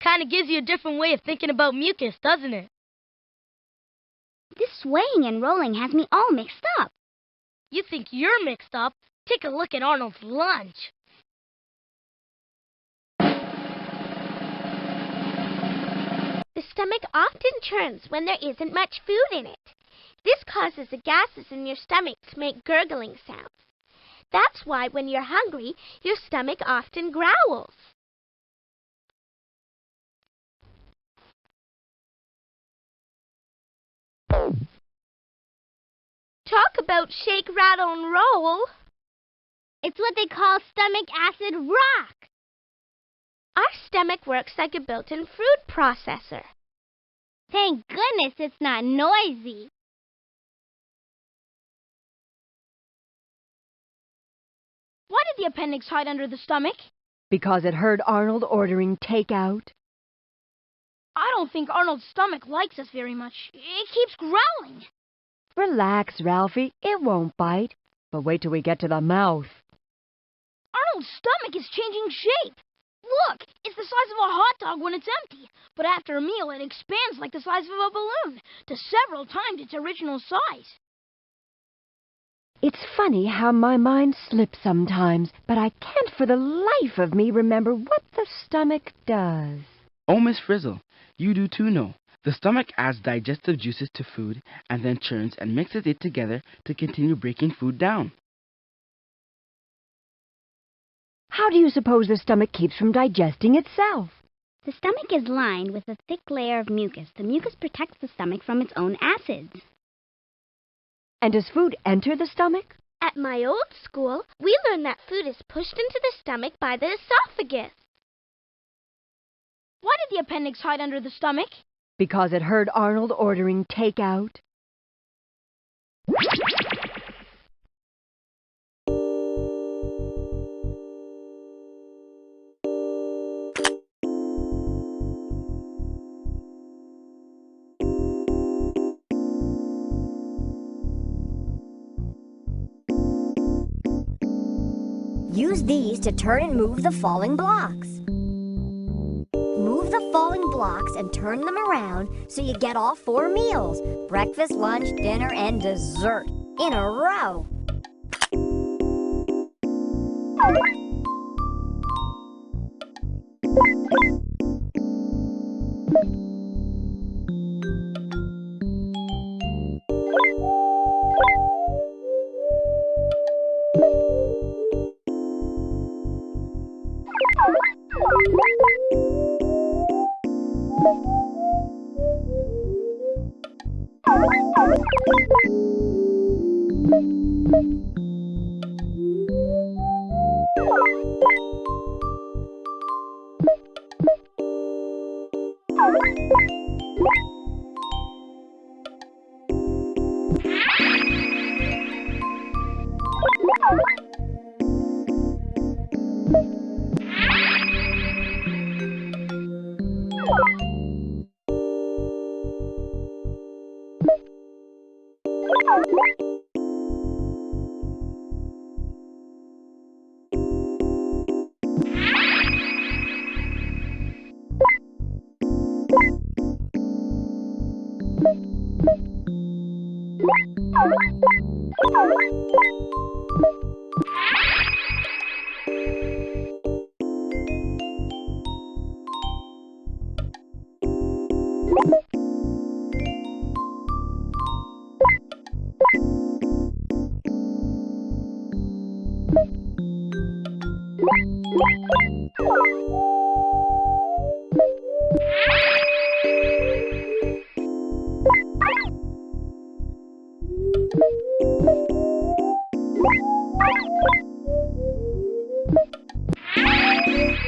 Kind of gives you a different way of thinking about mucus, doesn't it? This swaying and rolling has me all mixed up. You think you're mixed up? Take a look at Arnold's lunch. The stomach often churns when there isn't much food in it. This causes the gases in your stomach to make gurgling sounds. That's why when you're hungry, your stomach often growls. Talk about shake, rattle, and roll. It's what they call stomach acid rock. Our stomach works like a built-in food processor. Thank goodness it's not noisy. Why did the appendix hide under the stomach? Because it heard Arnold ordering takeout. I don't think Arnold's stomach likes us very much. It keeps growling. Relax, Ralphie. It won't bite. But wait till we get to the mouth. Arnold's stomach is changing shape. Look, it's the size of a hot dog when it's empty. But after a meal, it expands like the size of a balloon to several times its original size. It's funny how my mind slips sometimes, but I can't for the life of me remember what the stomach does. Oh, Miss Frizzle, you do too know. The stomach adds digestive juices to food and then churns and mixes it together to continue breaking food down. How do you suppose the stomach keeps from digesting itself? The stomach is lined with a thick layer of mucus. The mucus protects the stomach from its own acids. And does food enter the stomach? At my old school, we learned that food is pushed into the stomach by the esophagus. Why did the appendix hide under the stomach? Because it heard Arnold ordering takeout. Use these to turn and move the falling blocks. Move the falling blocks and turn them around so you get all 4 meals, breakfast, lunch, dinner, and dessert, in a row.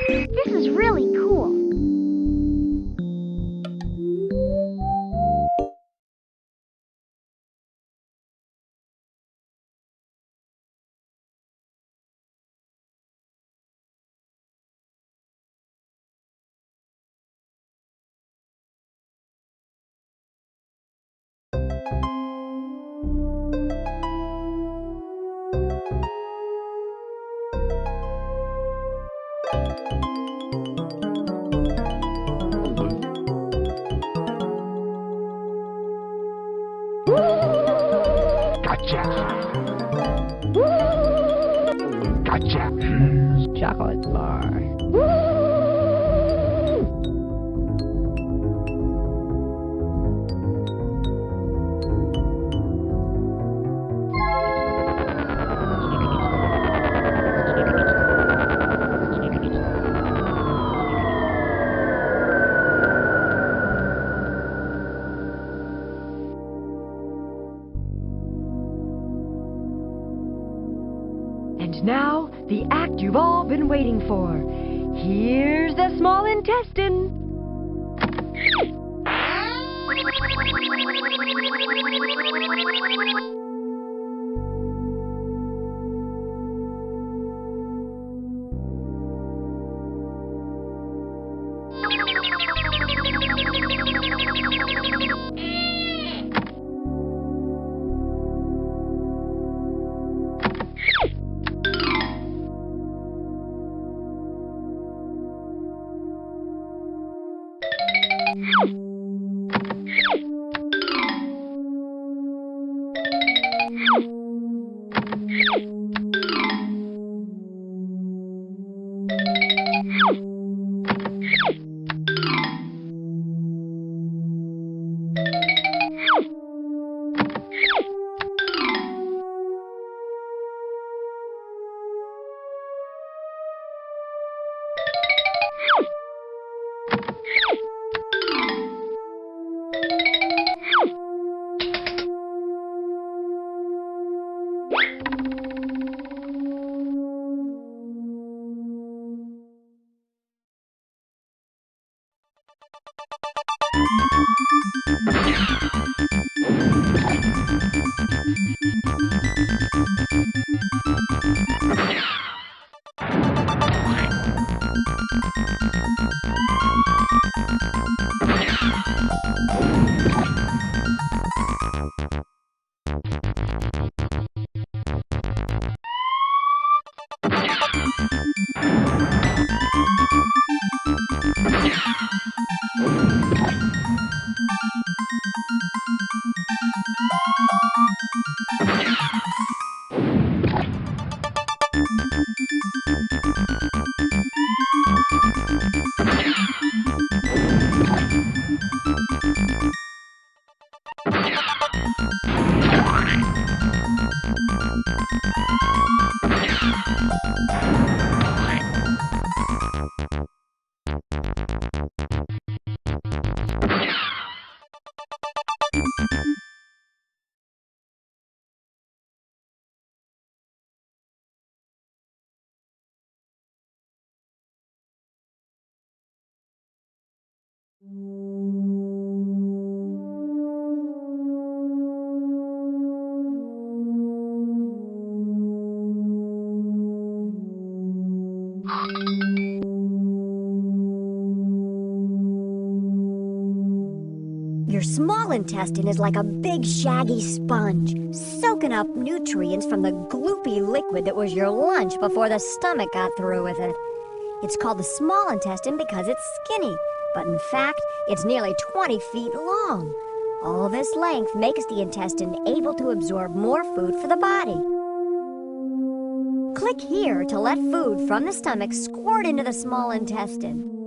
This is really cool. Gotcha. Gotcha. Chocolate bar. And now, the act you've all been waiting for. Here's the small intestine. Your small intestine is like a big shaggy sponge, soaking up nutrients from the gloopy liquid that was your lunch before the stomach got through with it. It's called the small intestine because it's skinny, but in fact, it's nearly 20 feet long. All this length makes the intestine able to absorb more food for the body. Click here to let food from the stomach squirt into the small intestine.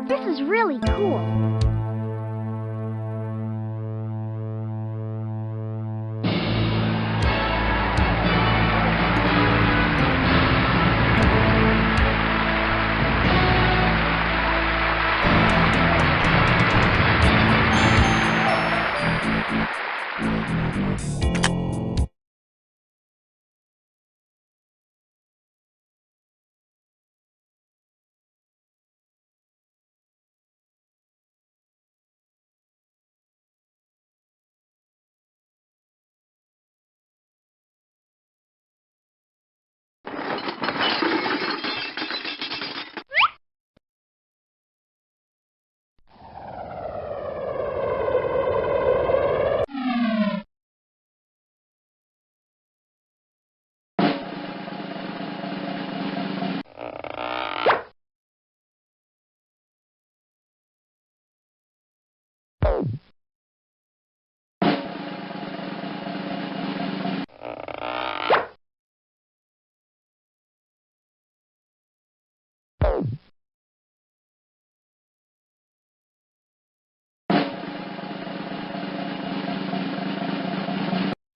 This is really cool.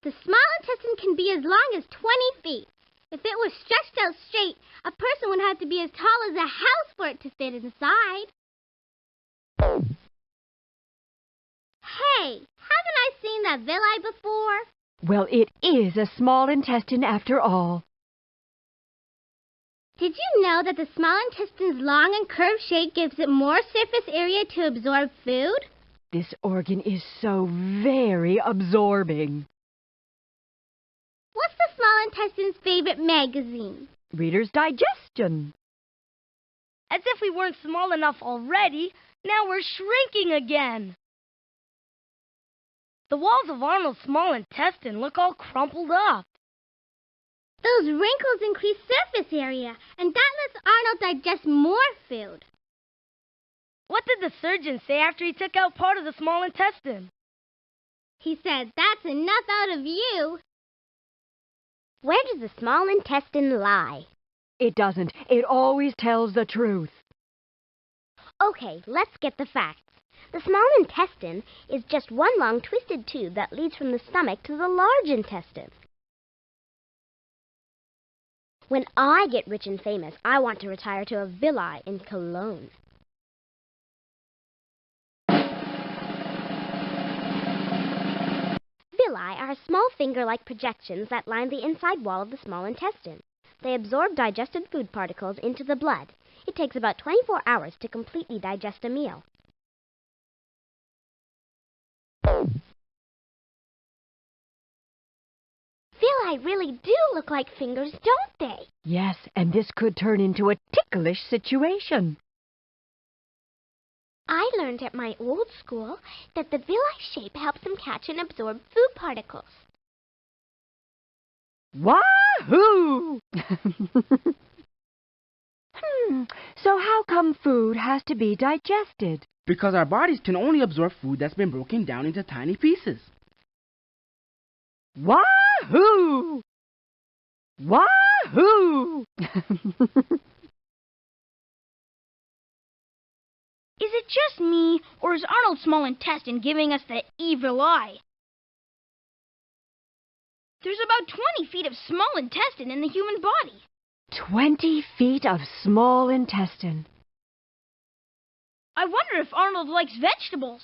The small intestine can be as long as 20 feet. If it was stretched out straight, a person would have to be as tall as a house for it to fit inside. Hey, haven't I seen that villi before? Well, it is a small intestine after all. Did you know that the small intestine's long and curved shape gives it more surface area to absorb food? This organ is so very absorbing. What's the small intestine's favorite magazine? Reader's Digestion. As if we weren't small enough already, now we're shrinking again. The walls of Arnold's small intestine look all crumpled up. Those wrinkles increase surface area, and that lets Arnold digest more food. What did the surgeon say after he took out part of the small intestine? He said, "That's enough out of you." Where does the small intestine lie? It doesn't. It always tells the truth. Okay, let's get the facts. The small intestine is just one long twisted tube that leads from the stomach to the large intestine. When I get rich and famous, I want to retire to a villa in Cologne. Villi are small finger-like projections that line the inside wall of the small intestine. They absorb digested food particles into the blood. It takes about 24 hours to completely digest a meal. Villi really do look like fingers, don't they? Yes, and this could turn into a ticklish situation. I learned at my old school that the villi shape helps them catch and absorb food particles. Wahoo! So how come food has to be digested? Because our bodies can only absorb food that's been broken down into tiny pieces. Wahoo! Wahoo! Is it just me, or is Arnold's small intestine giving us the evil eye? There's about 20 feet of small intestine in the human body. 20 feet of small intestine. I wonder if Arnold likes vegetables.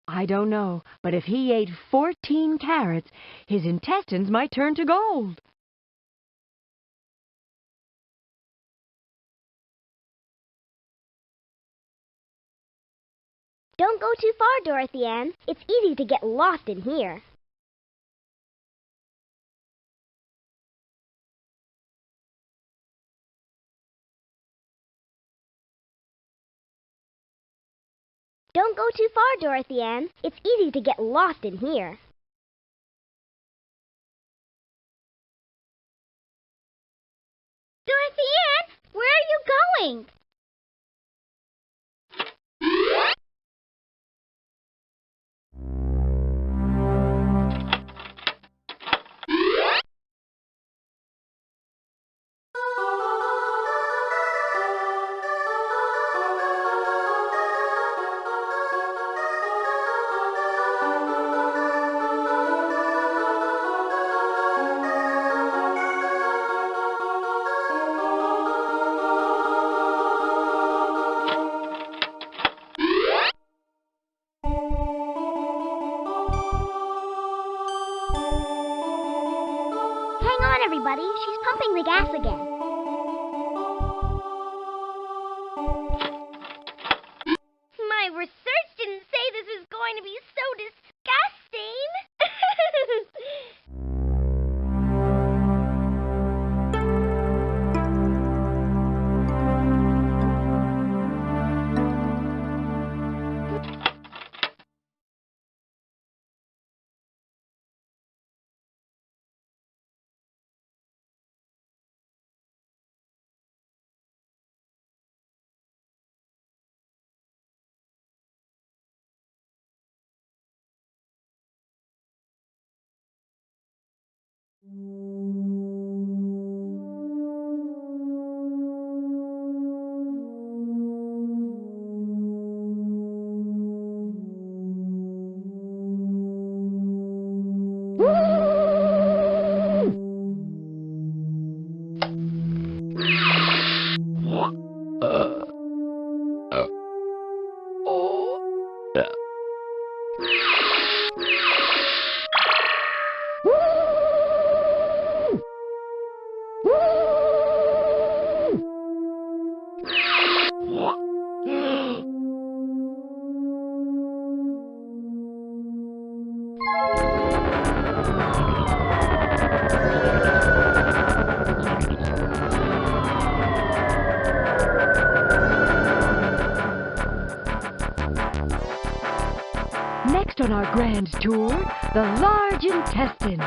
I don't know, but if he ate 14 carrots, his intestines might turn to gold. Don't go too far, Dorothy Ann. It's easy to get lost in here. Don't go too far, Dorothy Ann. It's easy to get lost in here. Dorothy Ann, where are you going? Everybody, she's pumping the gas again. My research didn't say this was going to be so disgusting. Next on our grand tour, the Large Intestine.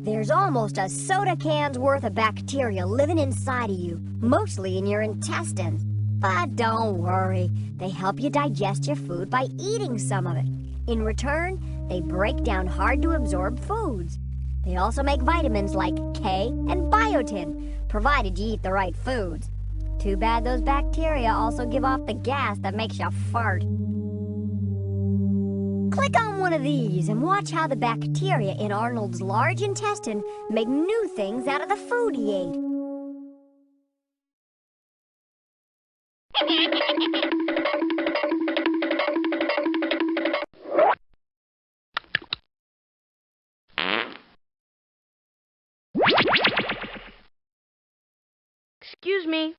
There's almost a soda can's worth of bacteria living inside of you, mostly in your intestines. But don't worry, they help you digest your food by eating some of it. In return, They break down hard-to-absorb foods. They also make vitamins like K and biotin, provided you eat the right foods. Too bad those bacteria also give off the gas that makes you fart. Click on one of these and watch how the bacteria in Arnold's large intestine make new things out of the food he ate. Excuse me.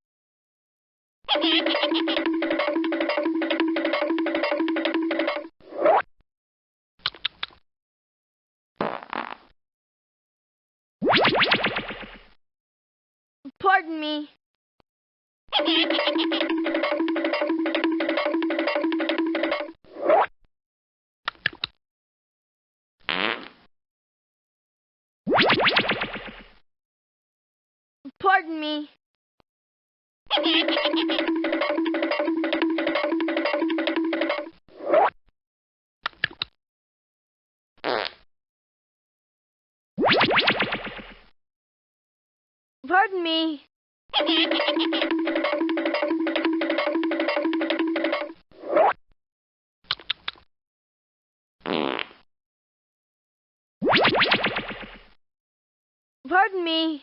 Pardon me. Pardon me. Pardon me. Pardon me.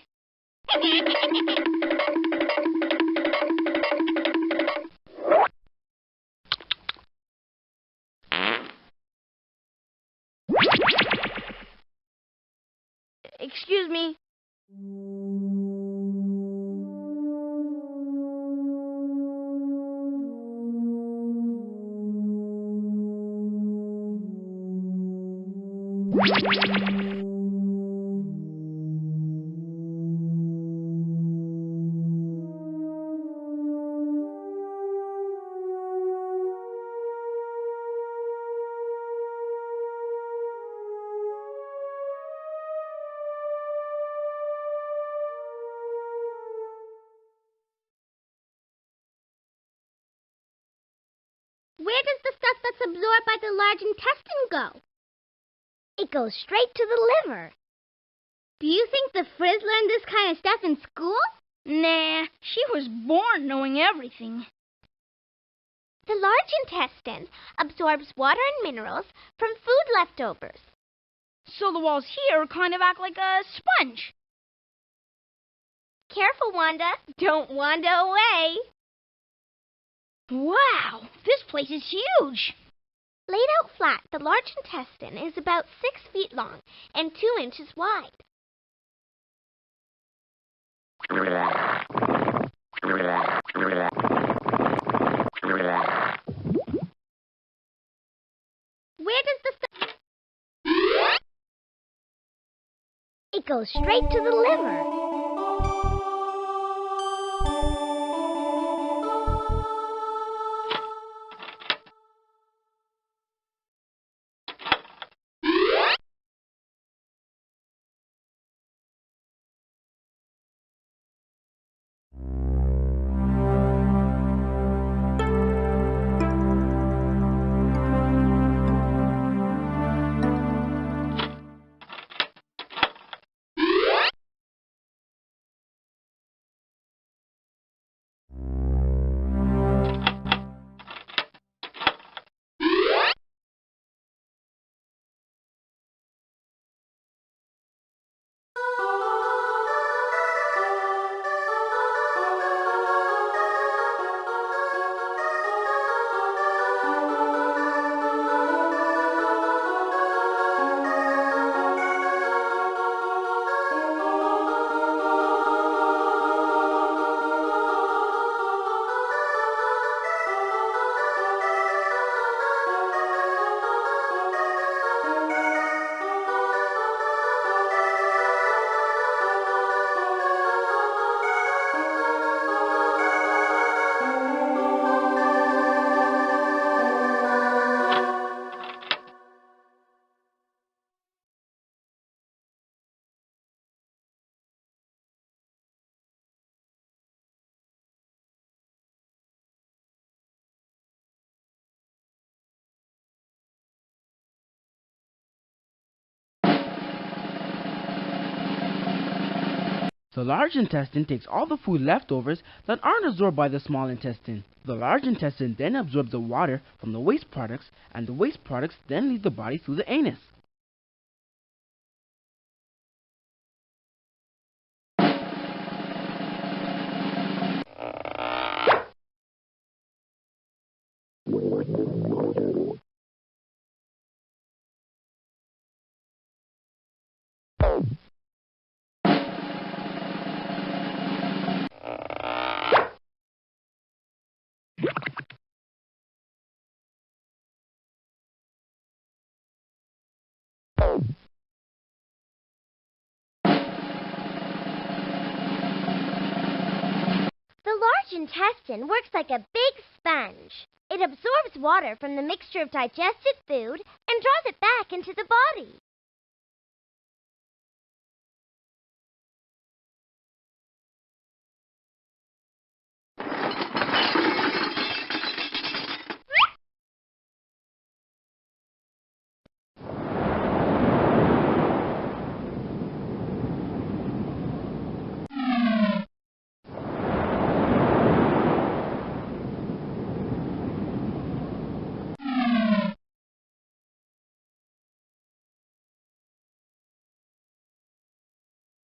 Excuse me. Where does the stuff that's absorbed by the large intestine go? It goes straight to the liver. Do you think the Frizz learned this kind of stuff in school? Nah, she was born knowing everything. The large intestine absorbs water and minerals from food leftovers. So the walls here kind of act like a sponge. Careful, Wanda. Don't Wanda away. Wow, this place is huge. Laid out flat, the large intestine is about 6 feet long and 2 inches wide. Where does the stuff... It goes straight to the liver. The large intestine takes all the food leftovers that aren't absorbed by the small intestine. The large intestine then absorbs the water from the waste products, and the waste products then leave the body through the anus. The large intestine works like a big sponge. It absorbs water from the mixture of digested food and draws it back into the body.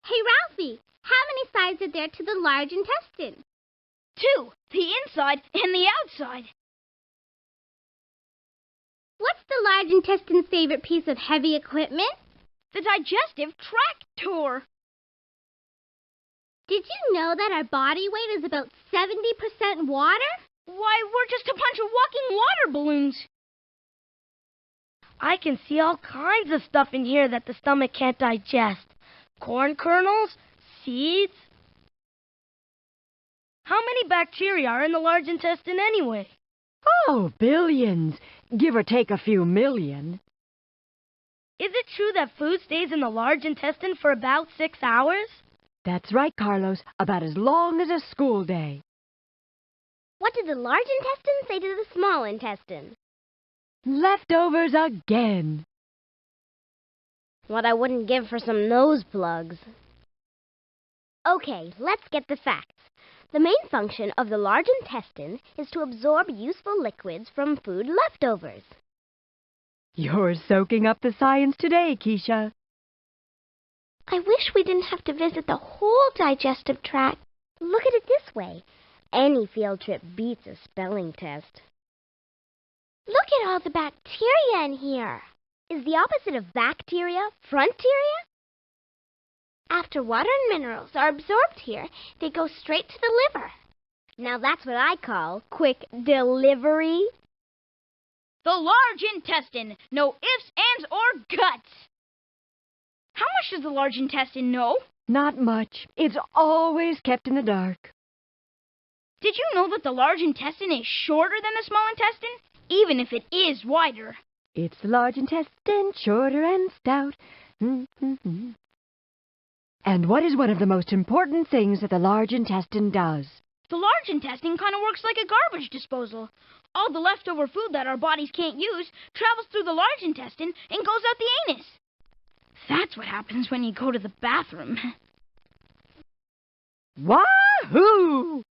Hey, Ralphie, how many sides are there to the large intestine? 2, the inside and the outside. What's the large intestine's favorite piece of heavy equipment? The Digestive Tract. Did you know that our body weight is about 70% water? Why, we're just a bunch of walking water balloons. I can see all kinds of stuff in here that the stomach can't digest. Corn kernels, seeds. How many bacteria are in the large intestine anyway? Oh, billions. Give or take a few million. Is it true that food stays in the large intestine for about 6 hours? That's right, Carlos. About as long as a school day. What did the large intestine say to the small intestine? Leftovers again. What I wouldn't give for some nose plugs. Okay, let's get the facts. The main function of the large intestine is to absorb useful liquids from food leftovers. You're soaking up the science today, Keisha. I wish we didn't have to visit the whole digestive tract. Look at it this way. Any field trip beats a spelling test. Look at all the bacteria in here. Is the opposite of bacteria fronteria? After water and minerals are absorbed here, they go straight to the liver. Now that's what I call quick delivery. The large intestine. No ifs, ands, or guts. How much does the large intestine know? Not much. It's always kept in the dark. Did you know that the large intestine is shorter than the small intestine, even if it is wider? It's the large intestine, shorter and stout. And what is one of the most important things that the large intestine does? The large intestine kind of works like a garbage disposal. All the leftover food that our bodies can't use travels through the large intestine and goes out the anus. That's what happens when you go to the bathroom. Wahoo!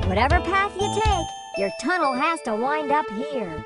Whatever path you take, your tunnel has to wind up here.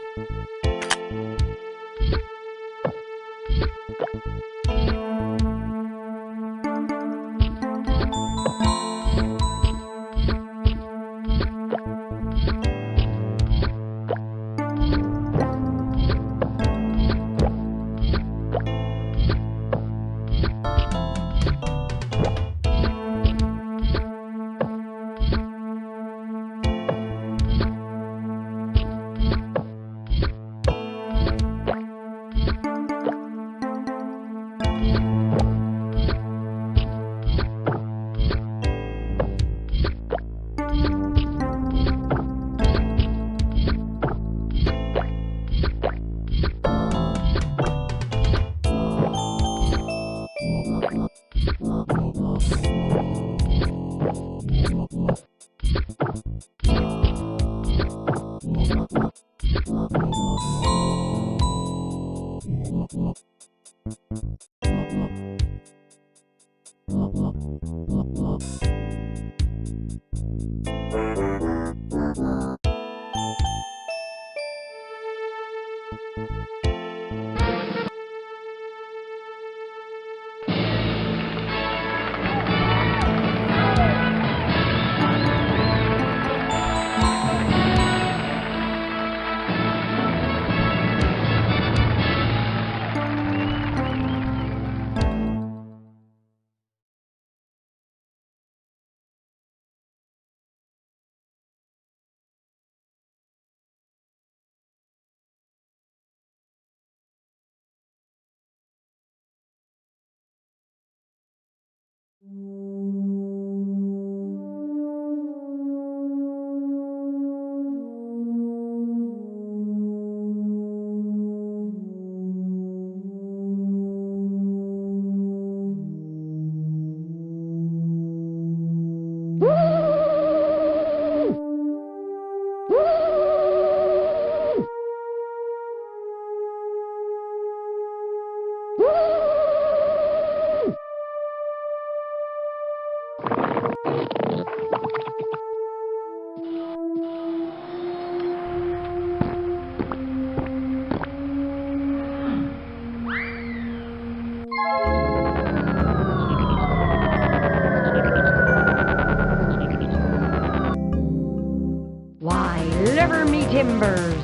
Why, liver me timbers!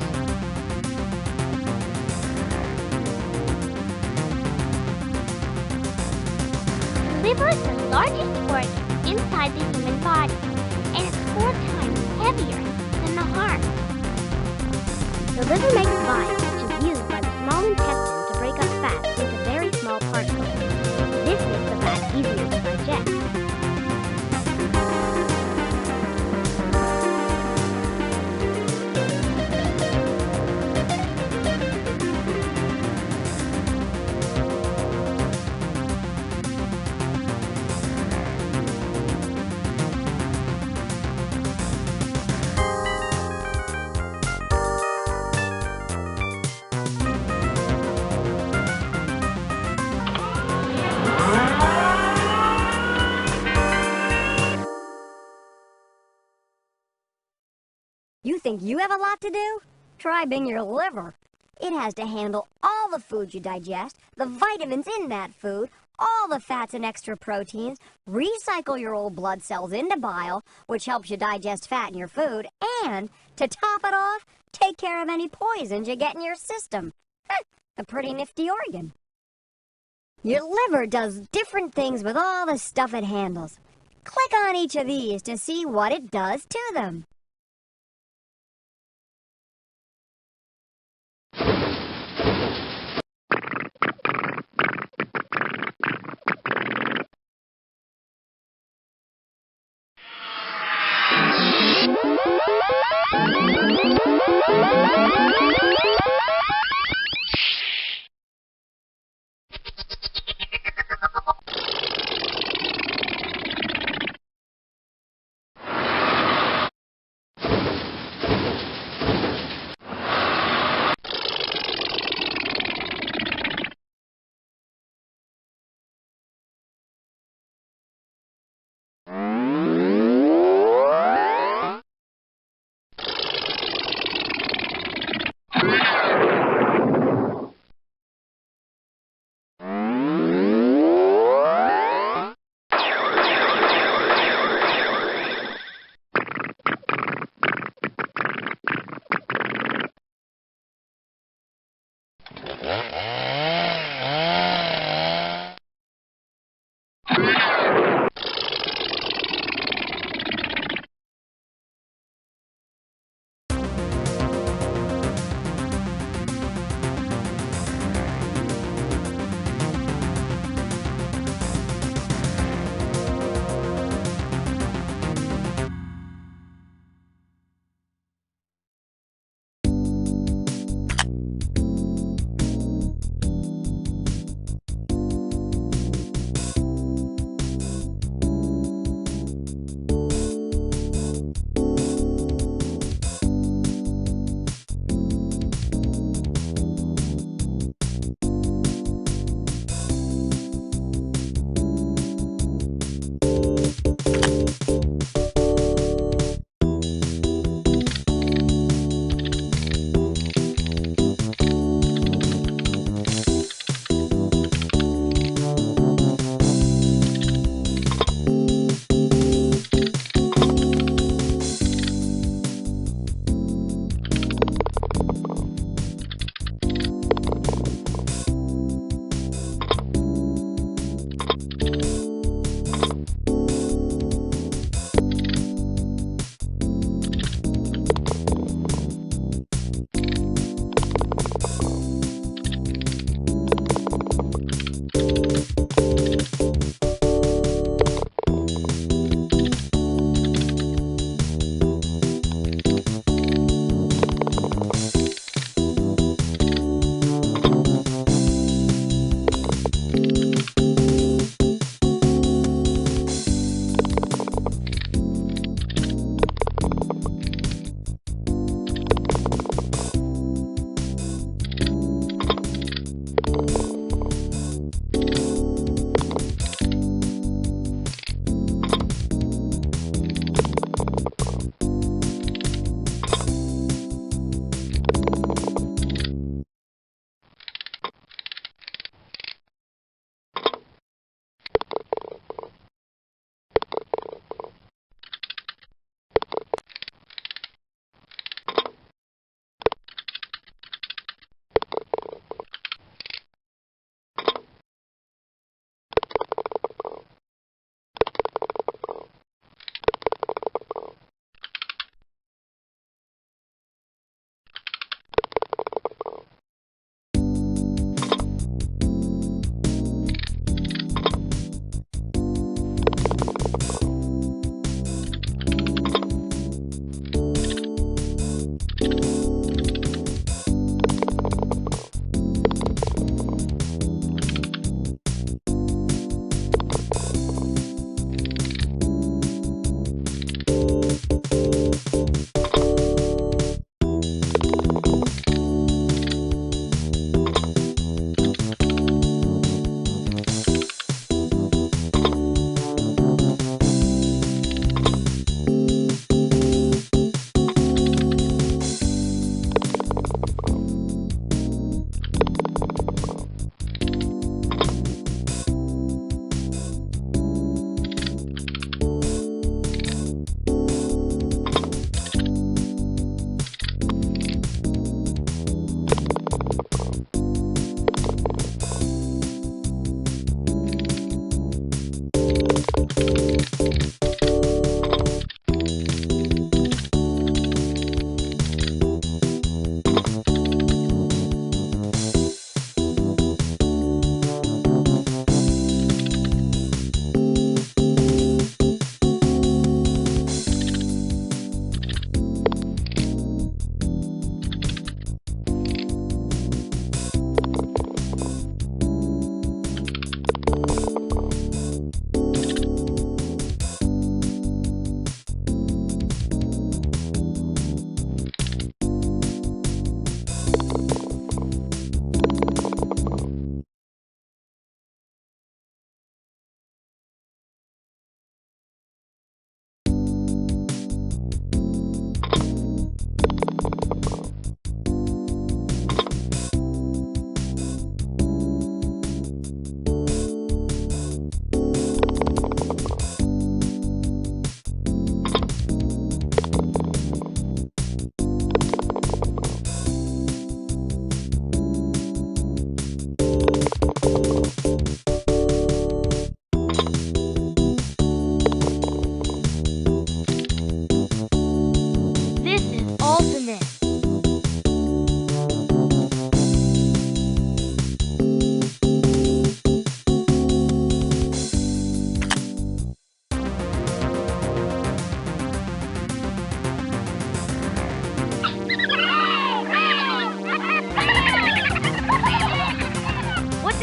The liver is the largest organ inside the human body, and it's 4 times heavier than the heart. The liver makes bile, which is used by the small intestine to break up fat into very small particles. This makes the fat easier to digest. You think you have a lot to do? Try being your liver. It has to handle all the food you digest, the vitamins in that food, all the fats and extra proteins, recycle your old blood cells into bile, which helps you digest fat in your food, and, to top it off, take care of any poisons you get in your system. A pretty nifty organ. Your liver does different things with all the stuff it handles. Click on each of these to see what it does to them.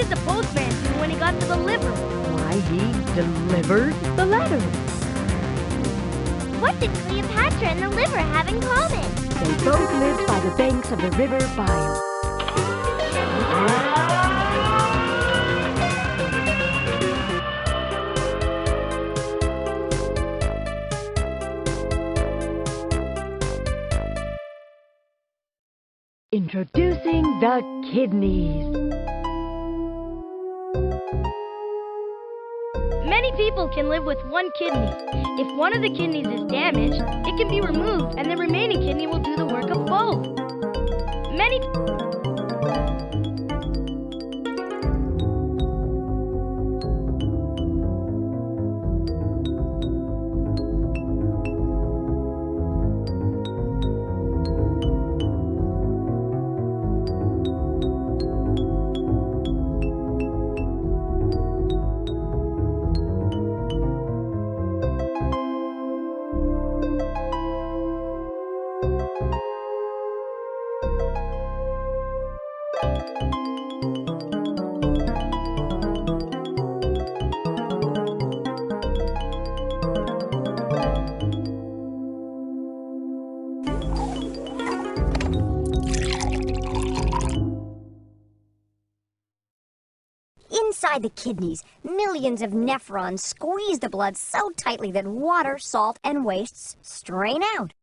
did the postman do when he got to the liver? Why, he delivered the letter. What did Cleopatra and the liver have in common? They both lived by the banks of the river Bile. Introducing the kidneys. Many people can live with one kidney. If one of the kidneys is damaged, it can be removed and the remaining kidney will do the work of both. Many Inside the kidneys, millions of nephrons squeeze the blood so tightly that water, salt, and wastes strain out.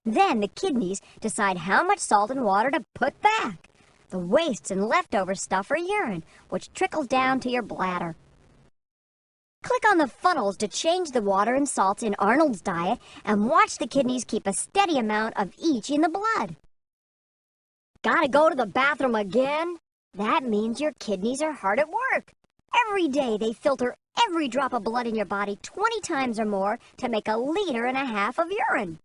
Then the kidneys decide how much salt and water to put back. The wastes and leftover stuff are urine, which trickles down to your bladder. Click on the funnels to change the water and salts in Arnold's diet and watch the kidneys keep a steady amount of each in the blood. Gotta go to the bathroom again? That means your kidneys are hard at work. Every day they filter every drop of blood in your body 20 times or more to make 1.5 liters of urine.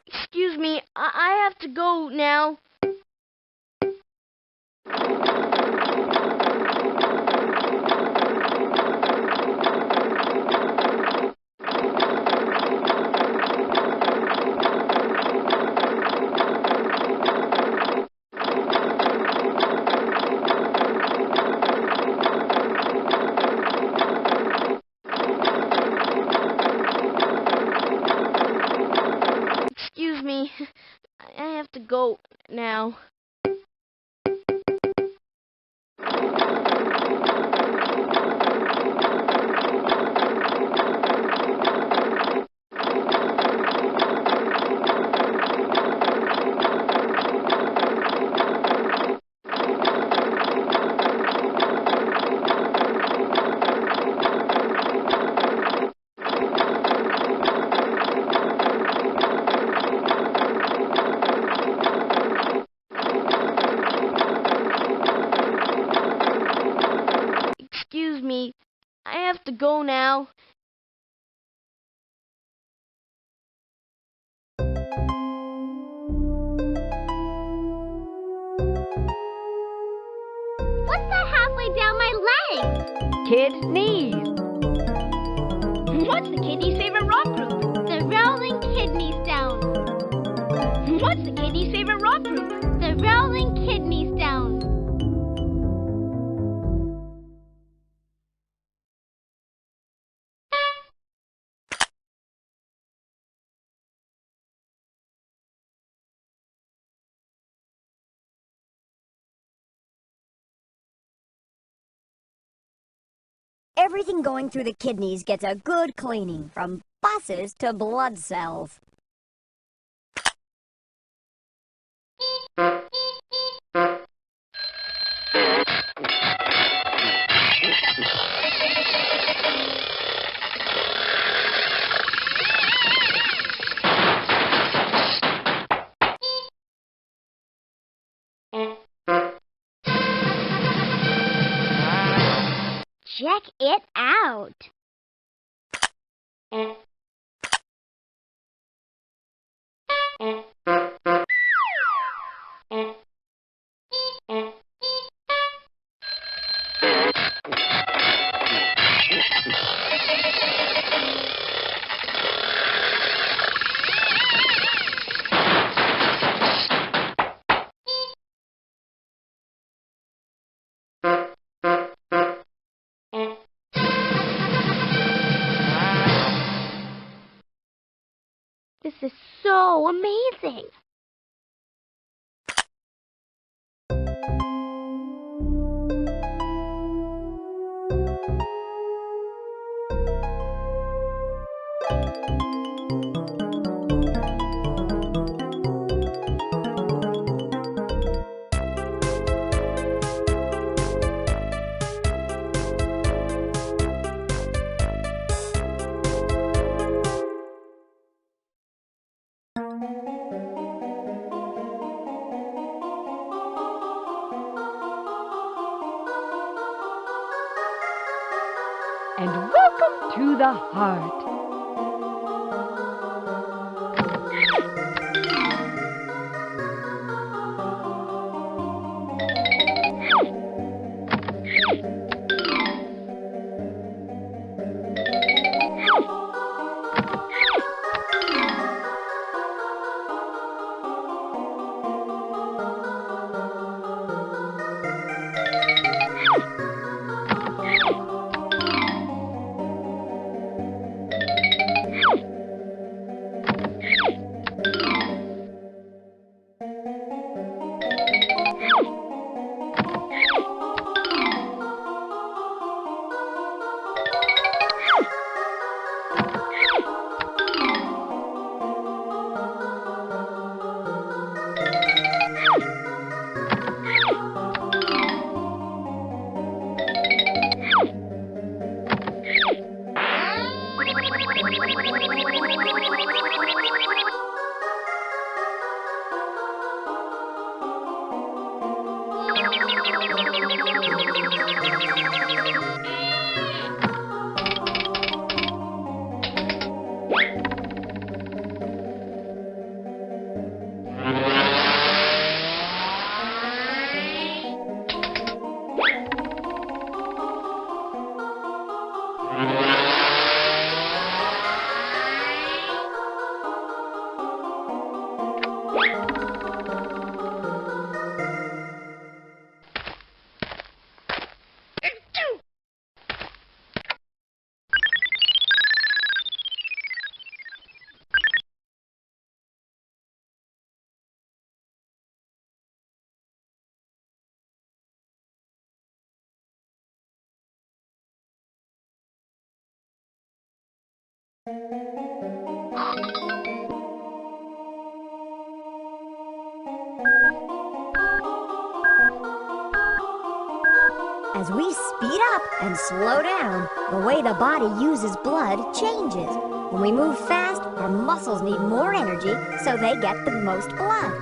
Excuse me, I have to go now. Excuse me, I have to go now. Excuse me, I have to go now. What's that halfway down my leg? Kidneys. What's the kidney's favorite rock group? The rolling kidney stones. What's the kidney's favorite rock group? The rolling kidney stones. Everything going through the kidneys gets a good cleaning, from buses to blood cells. Check it out. This is so amazing. And welcome to the heart. As we speed up and slow down, the way the body uses blood changes. When we move fast, our muscles need more energy, so they get the most blood.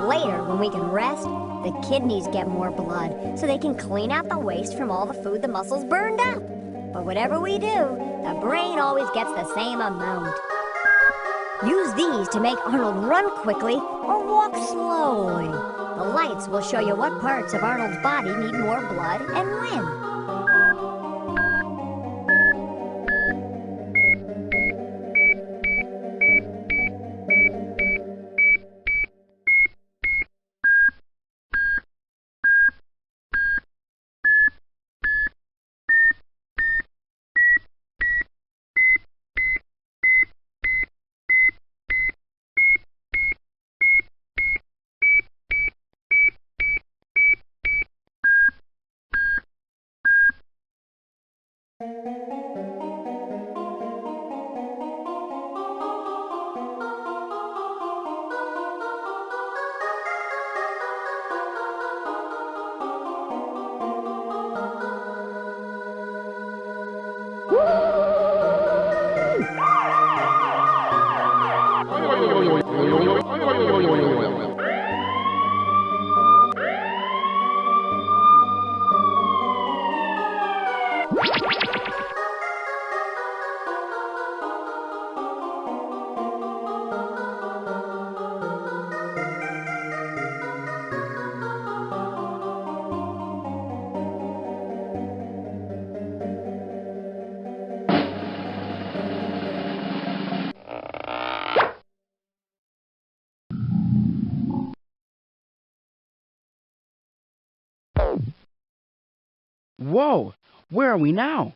Later, when we can rest, the kidneys get more blood, so they can clean out the waste from all the food the muscles burned up. But whatever we do, the brain always gets the same amount. Use these to make Arnold run quickly or walk slowly. The lights will show you what parts of Arnold's body need more blood and when. Whoa! Where are we now?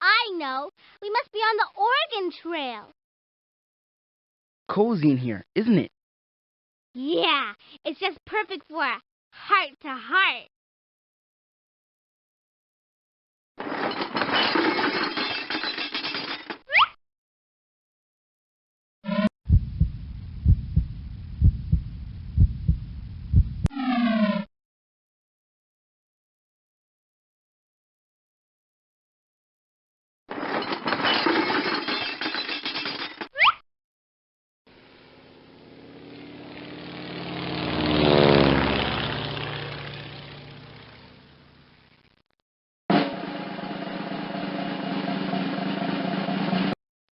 I know. We must be on the Oregon Trail. cozy in here, isn't it? Yeah, it's just perfect for a heart to heart.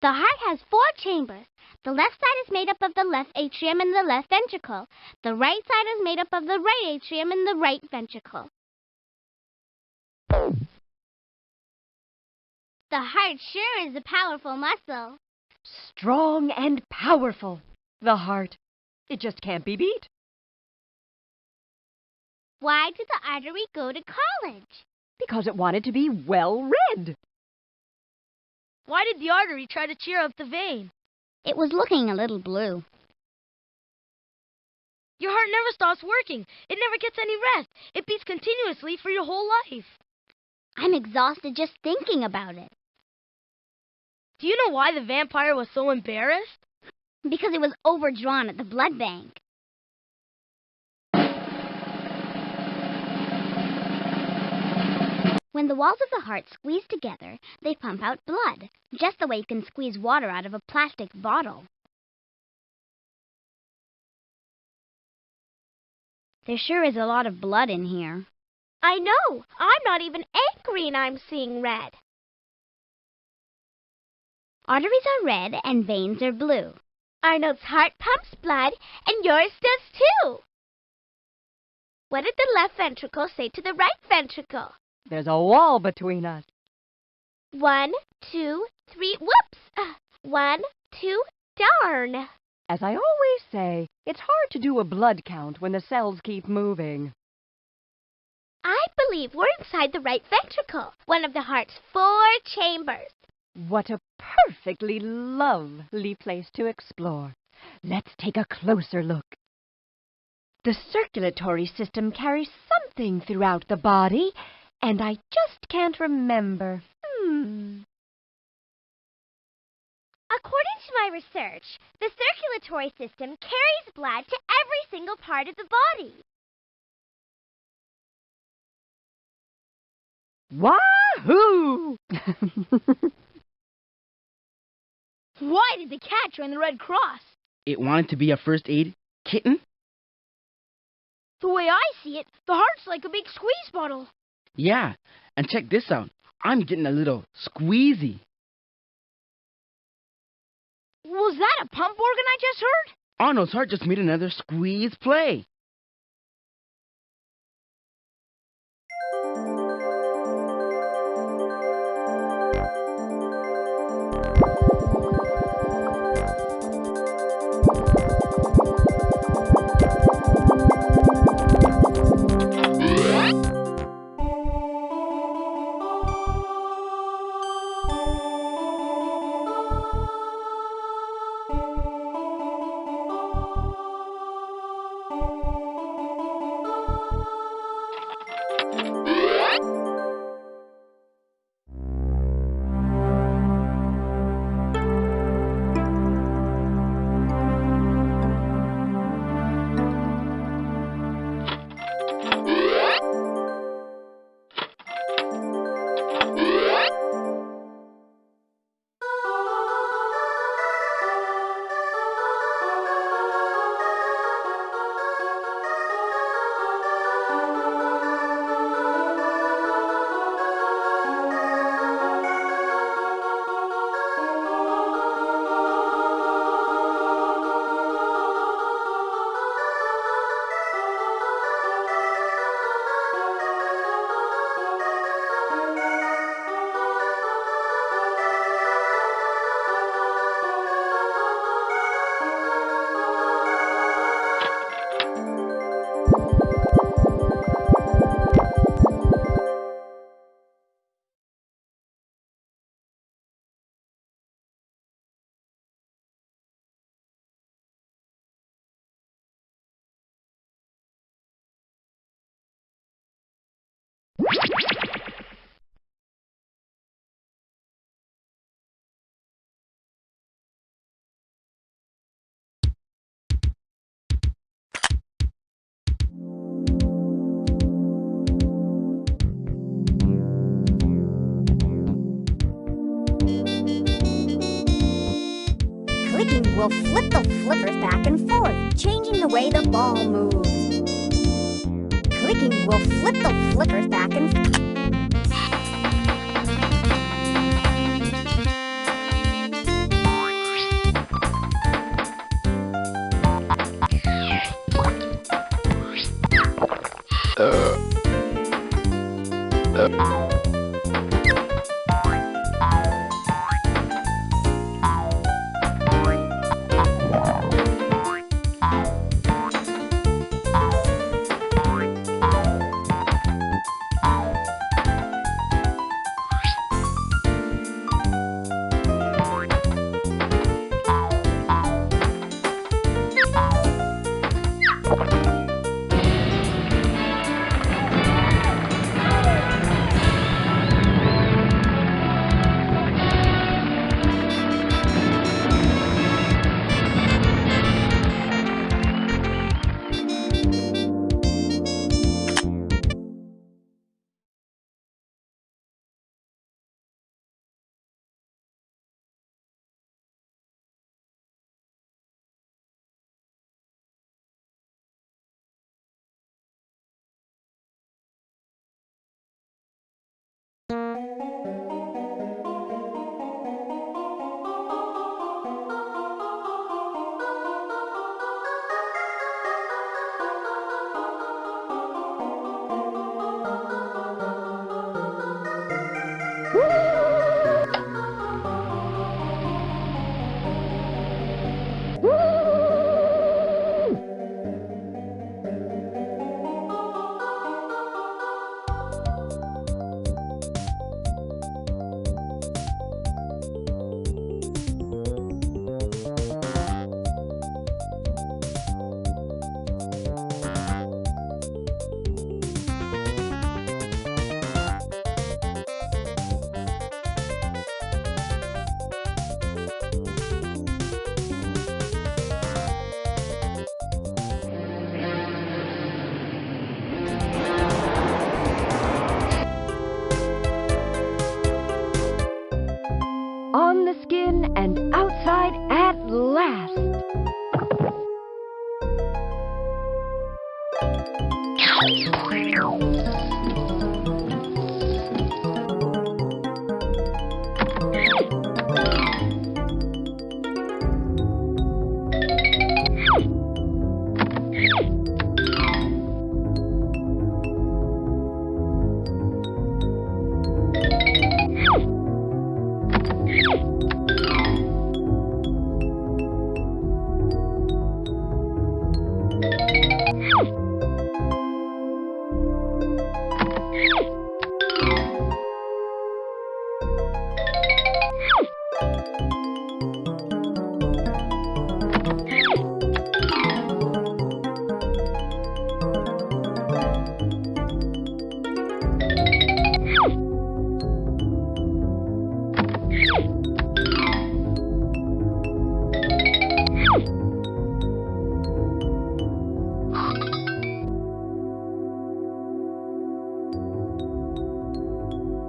The heart has 4 chambers. The left side is made up of the left atrium and the left ventricle. The right side is made up of the right atrium and the right ventricle. The heart sure is a powerful muscle. Strong and powerful. The heart. It just can't be beat. Why did the artery go to college? Because it wanted to be well read. Why did the artery try to cheer up the vein? It was looking a little blue. Your heart never stops working. It never gets any rest. It beats continuously for your whole life. I'm exhausted just thinking about it. Do you know why the vampire was so embarrassed? Because it was overdrawn at the blood bank. When the walls of the heart squeeze together, they pump out blood, just the way you can squeeze water out of a plastic bottle. There sure is a lot of blood in here. I know! I'm not even angry and I'm seeing red. Arteries are red and veins are blue. Arnold's heart pumps blood and yours does too. What did the left ventricle say to the right ventricle? There's a wall between us. 1, 2, 3, whoops! 1, 2, darn! As I always say, it's hard to do a blood count when the cells keep moving. I believe we're inside the right ventricle, one of the heart's 4 chambers. What a perfectly lovely place to explore. Let's take a closer look. The circulatory system carries something throughout the body, and I just can't remember. According to my research, the circulatory system carries blood to every single part of the body. Wahoo! Why did the cat join the Red Cross? It wanted to be a first aid kitten? The way I see it, the heart's like a big squeeze bottle. Yeah, and check this out. I'm getting a little squeezy. Was that a pump organ I just heard? Arnold's heart just made another squeeze play. Clicking will flip the flippers back and forth, changing the way the ball moves. Clicking will flip the flippers back and forth. On the skin and outside at last.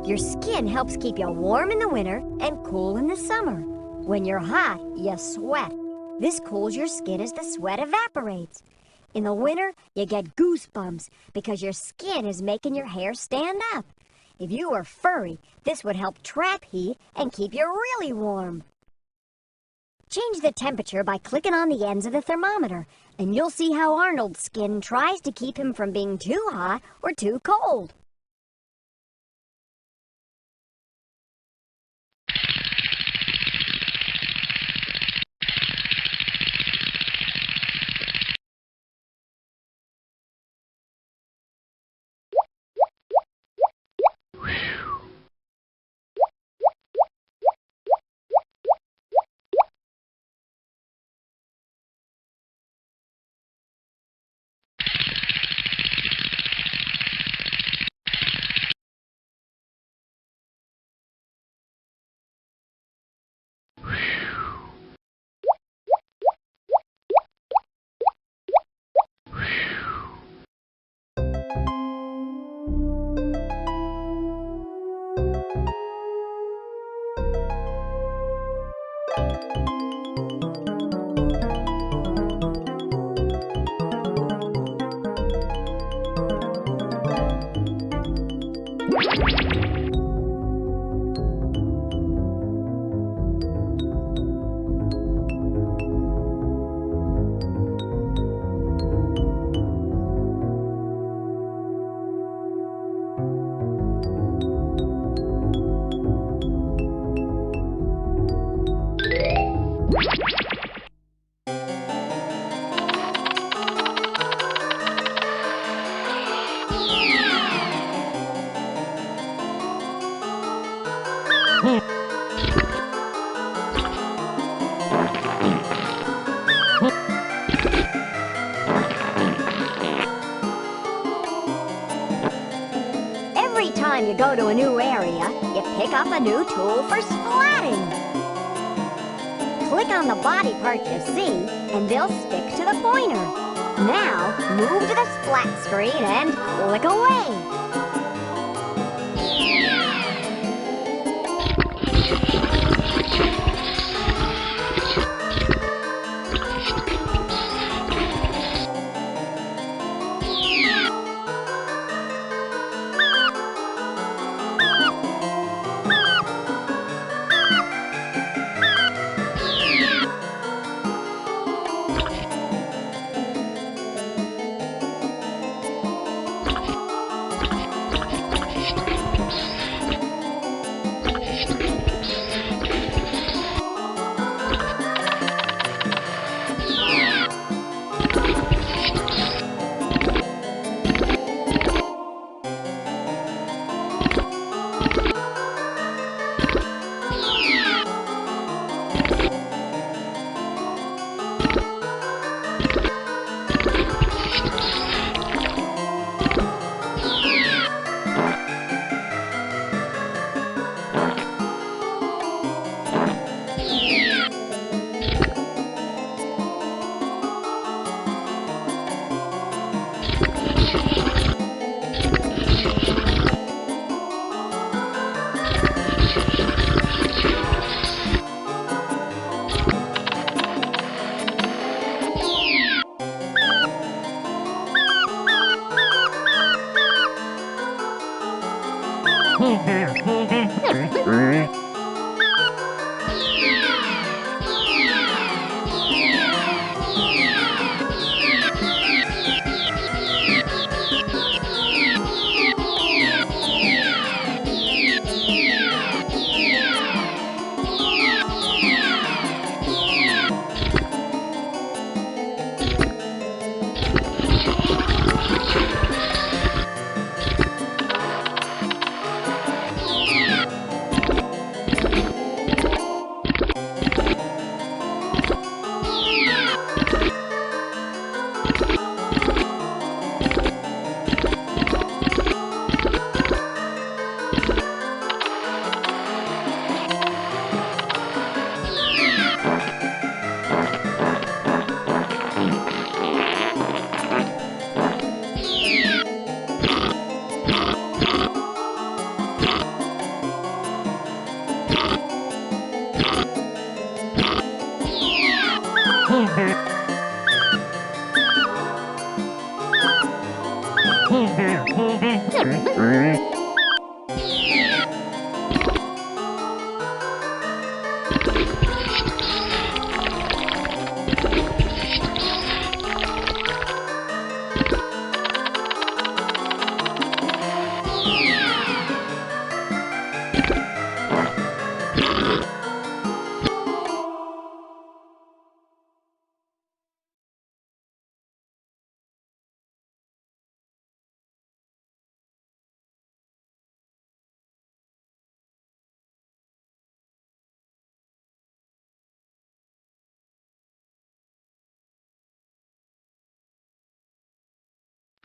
Your skin helps keep you warm in the winter and cool in the summer. When you're hot, you sweat. This cools your skin as the sweat evaporates. In the winter, you get goosebumps because your skin is making your hair stand up. If you were furry, this would help trap heat and keep you really warm. Change the temperature by clicking on the ends of the thermometer, and you'll see how Arnold's skin tries to keep him from being too hot or too cold. Every time you go to a new area, you pick up a new tool for splatting. Click on the body part you see, and they'll stick to the pointer. Now, move to the splat screen and click away.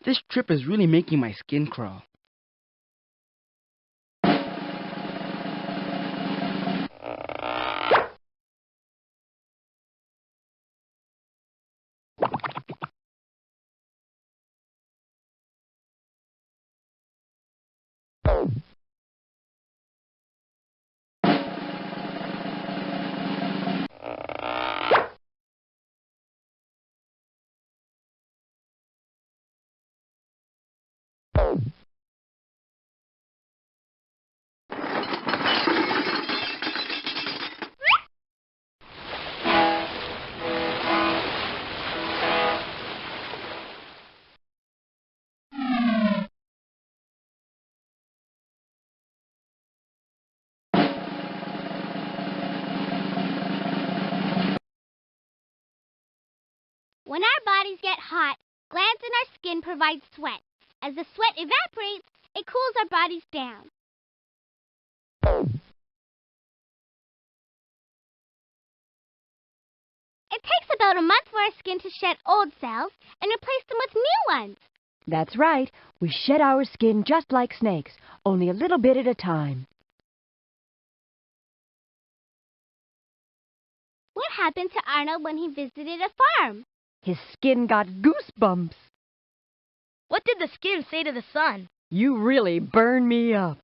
This trip is really making my skin crawl. When our bodies get hot, glands in our skin provide sweat. As the sweat evaporates, it cools our bodies down. It takes about a month for our skin to shed old cells and replace them with new ones. That's right. We shed our skin just like snakes, only a little bit at a time. What happened to Arnold when he visited a farm? His skin got goosebumps. What did the skin say to the sun? You really burn me up.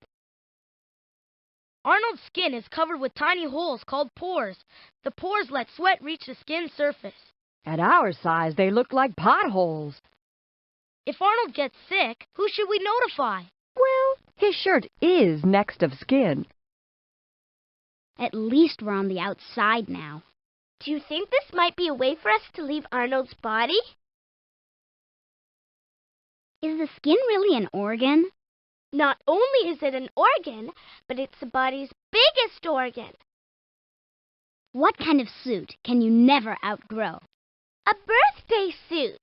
Arnold's skin is covered with tiny holes called pores. The pores let sweat reach the skin's surface. At our size, they look like potholes. If Arnold gets sick, who should we notify? Well, his shirt is next of skin. At least we're on the outside now. Do you think this might be a way for us to leave Arnold's body? Is the skin really an organ? Not only is it an organ, but it's the body's biggest organ. What kind of suit can you never outgrow? A birthday suit.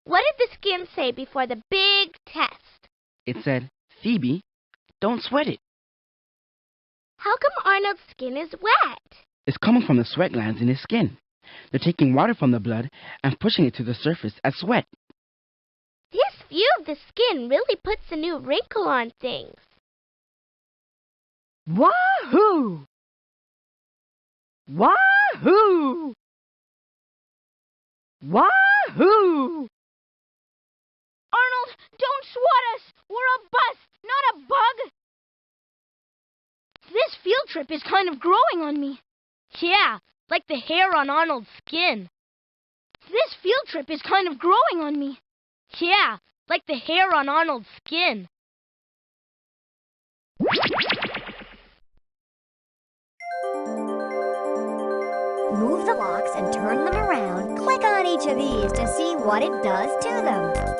What did the skin say before the big test? It said, Phoebe, don't sweat it. How come Arnold's skin is wet? It's coming from the sweat glands in his skin. They're taking water from the blood and pushing it to the surface as sweat. This view of the skin really puts a new wrinkle on things. Wahoo! Wahoo! Wahoo! Arnold, don't swat us! We're a bus, not a bug! This field trip is kind of growing on me. Yeah, like the hair on Arnold's skin. This field trip is kind of growing on me. Yeah, like the hair on Arnold's skin. Move the blocks and turn them around. Click on each of these to see what it does to them.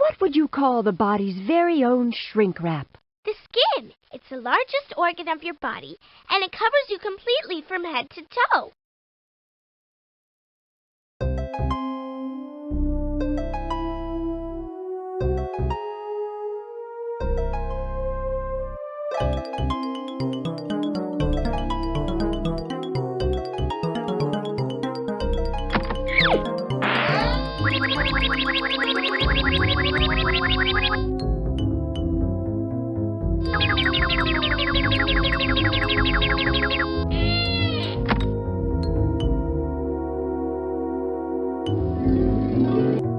What would you call the body's very own shrink wrap? The skin. It's the largest organ of your body, and it covers you completely from head to toe.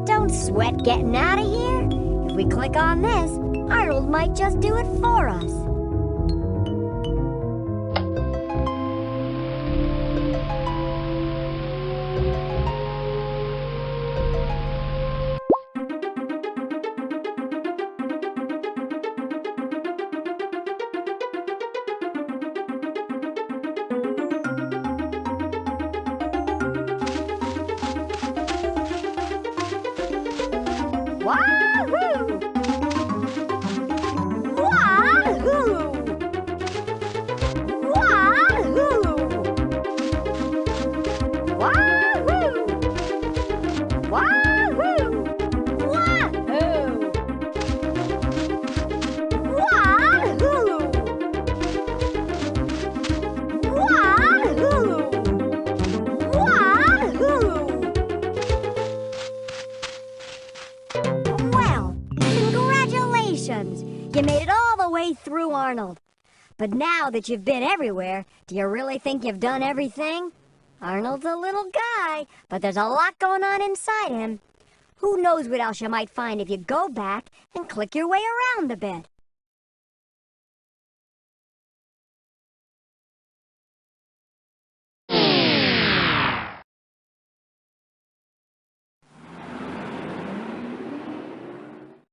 Don't sweat getting out of here. If we click on this, Arnold might just do it for us. Wahoo! Wahoo! Wahoo! Wahoo! Wahoo! Wahoo! Wahoo! Wahoo! Wahoo! Well, congratulations! You made it all the way through, Arnold. But now that you've been everywhere, do you really think you've done everything? Arnold's a little guy, but there's a lot going on inside him. Who knows what else you might find if you go back and click your way around a bit.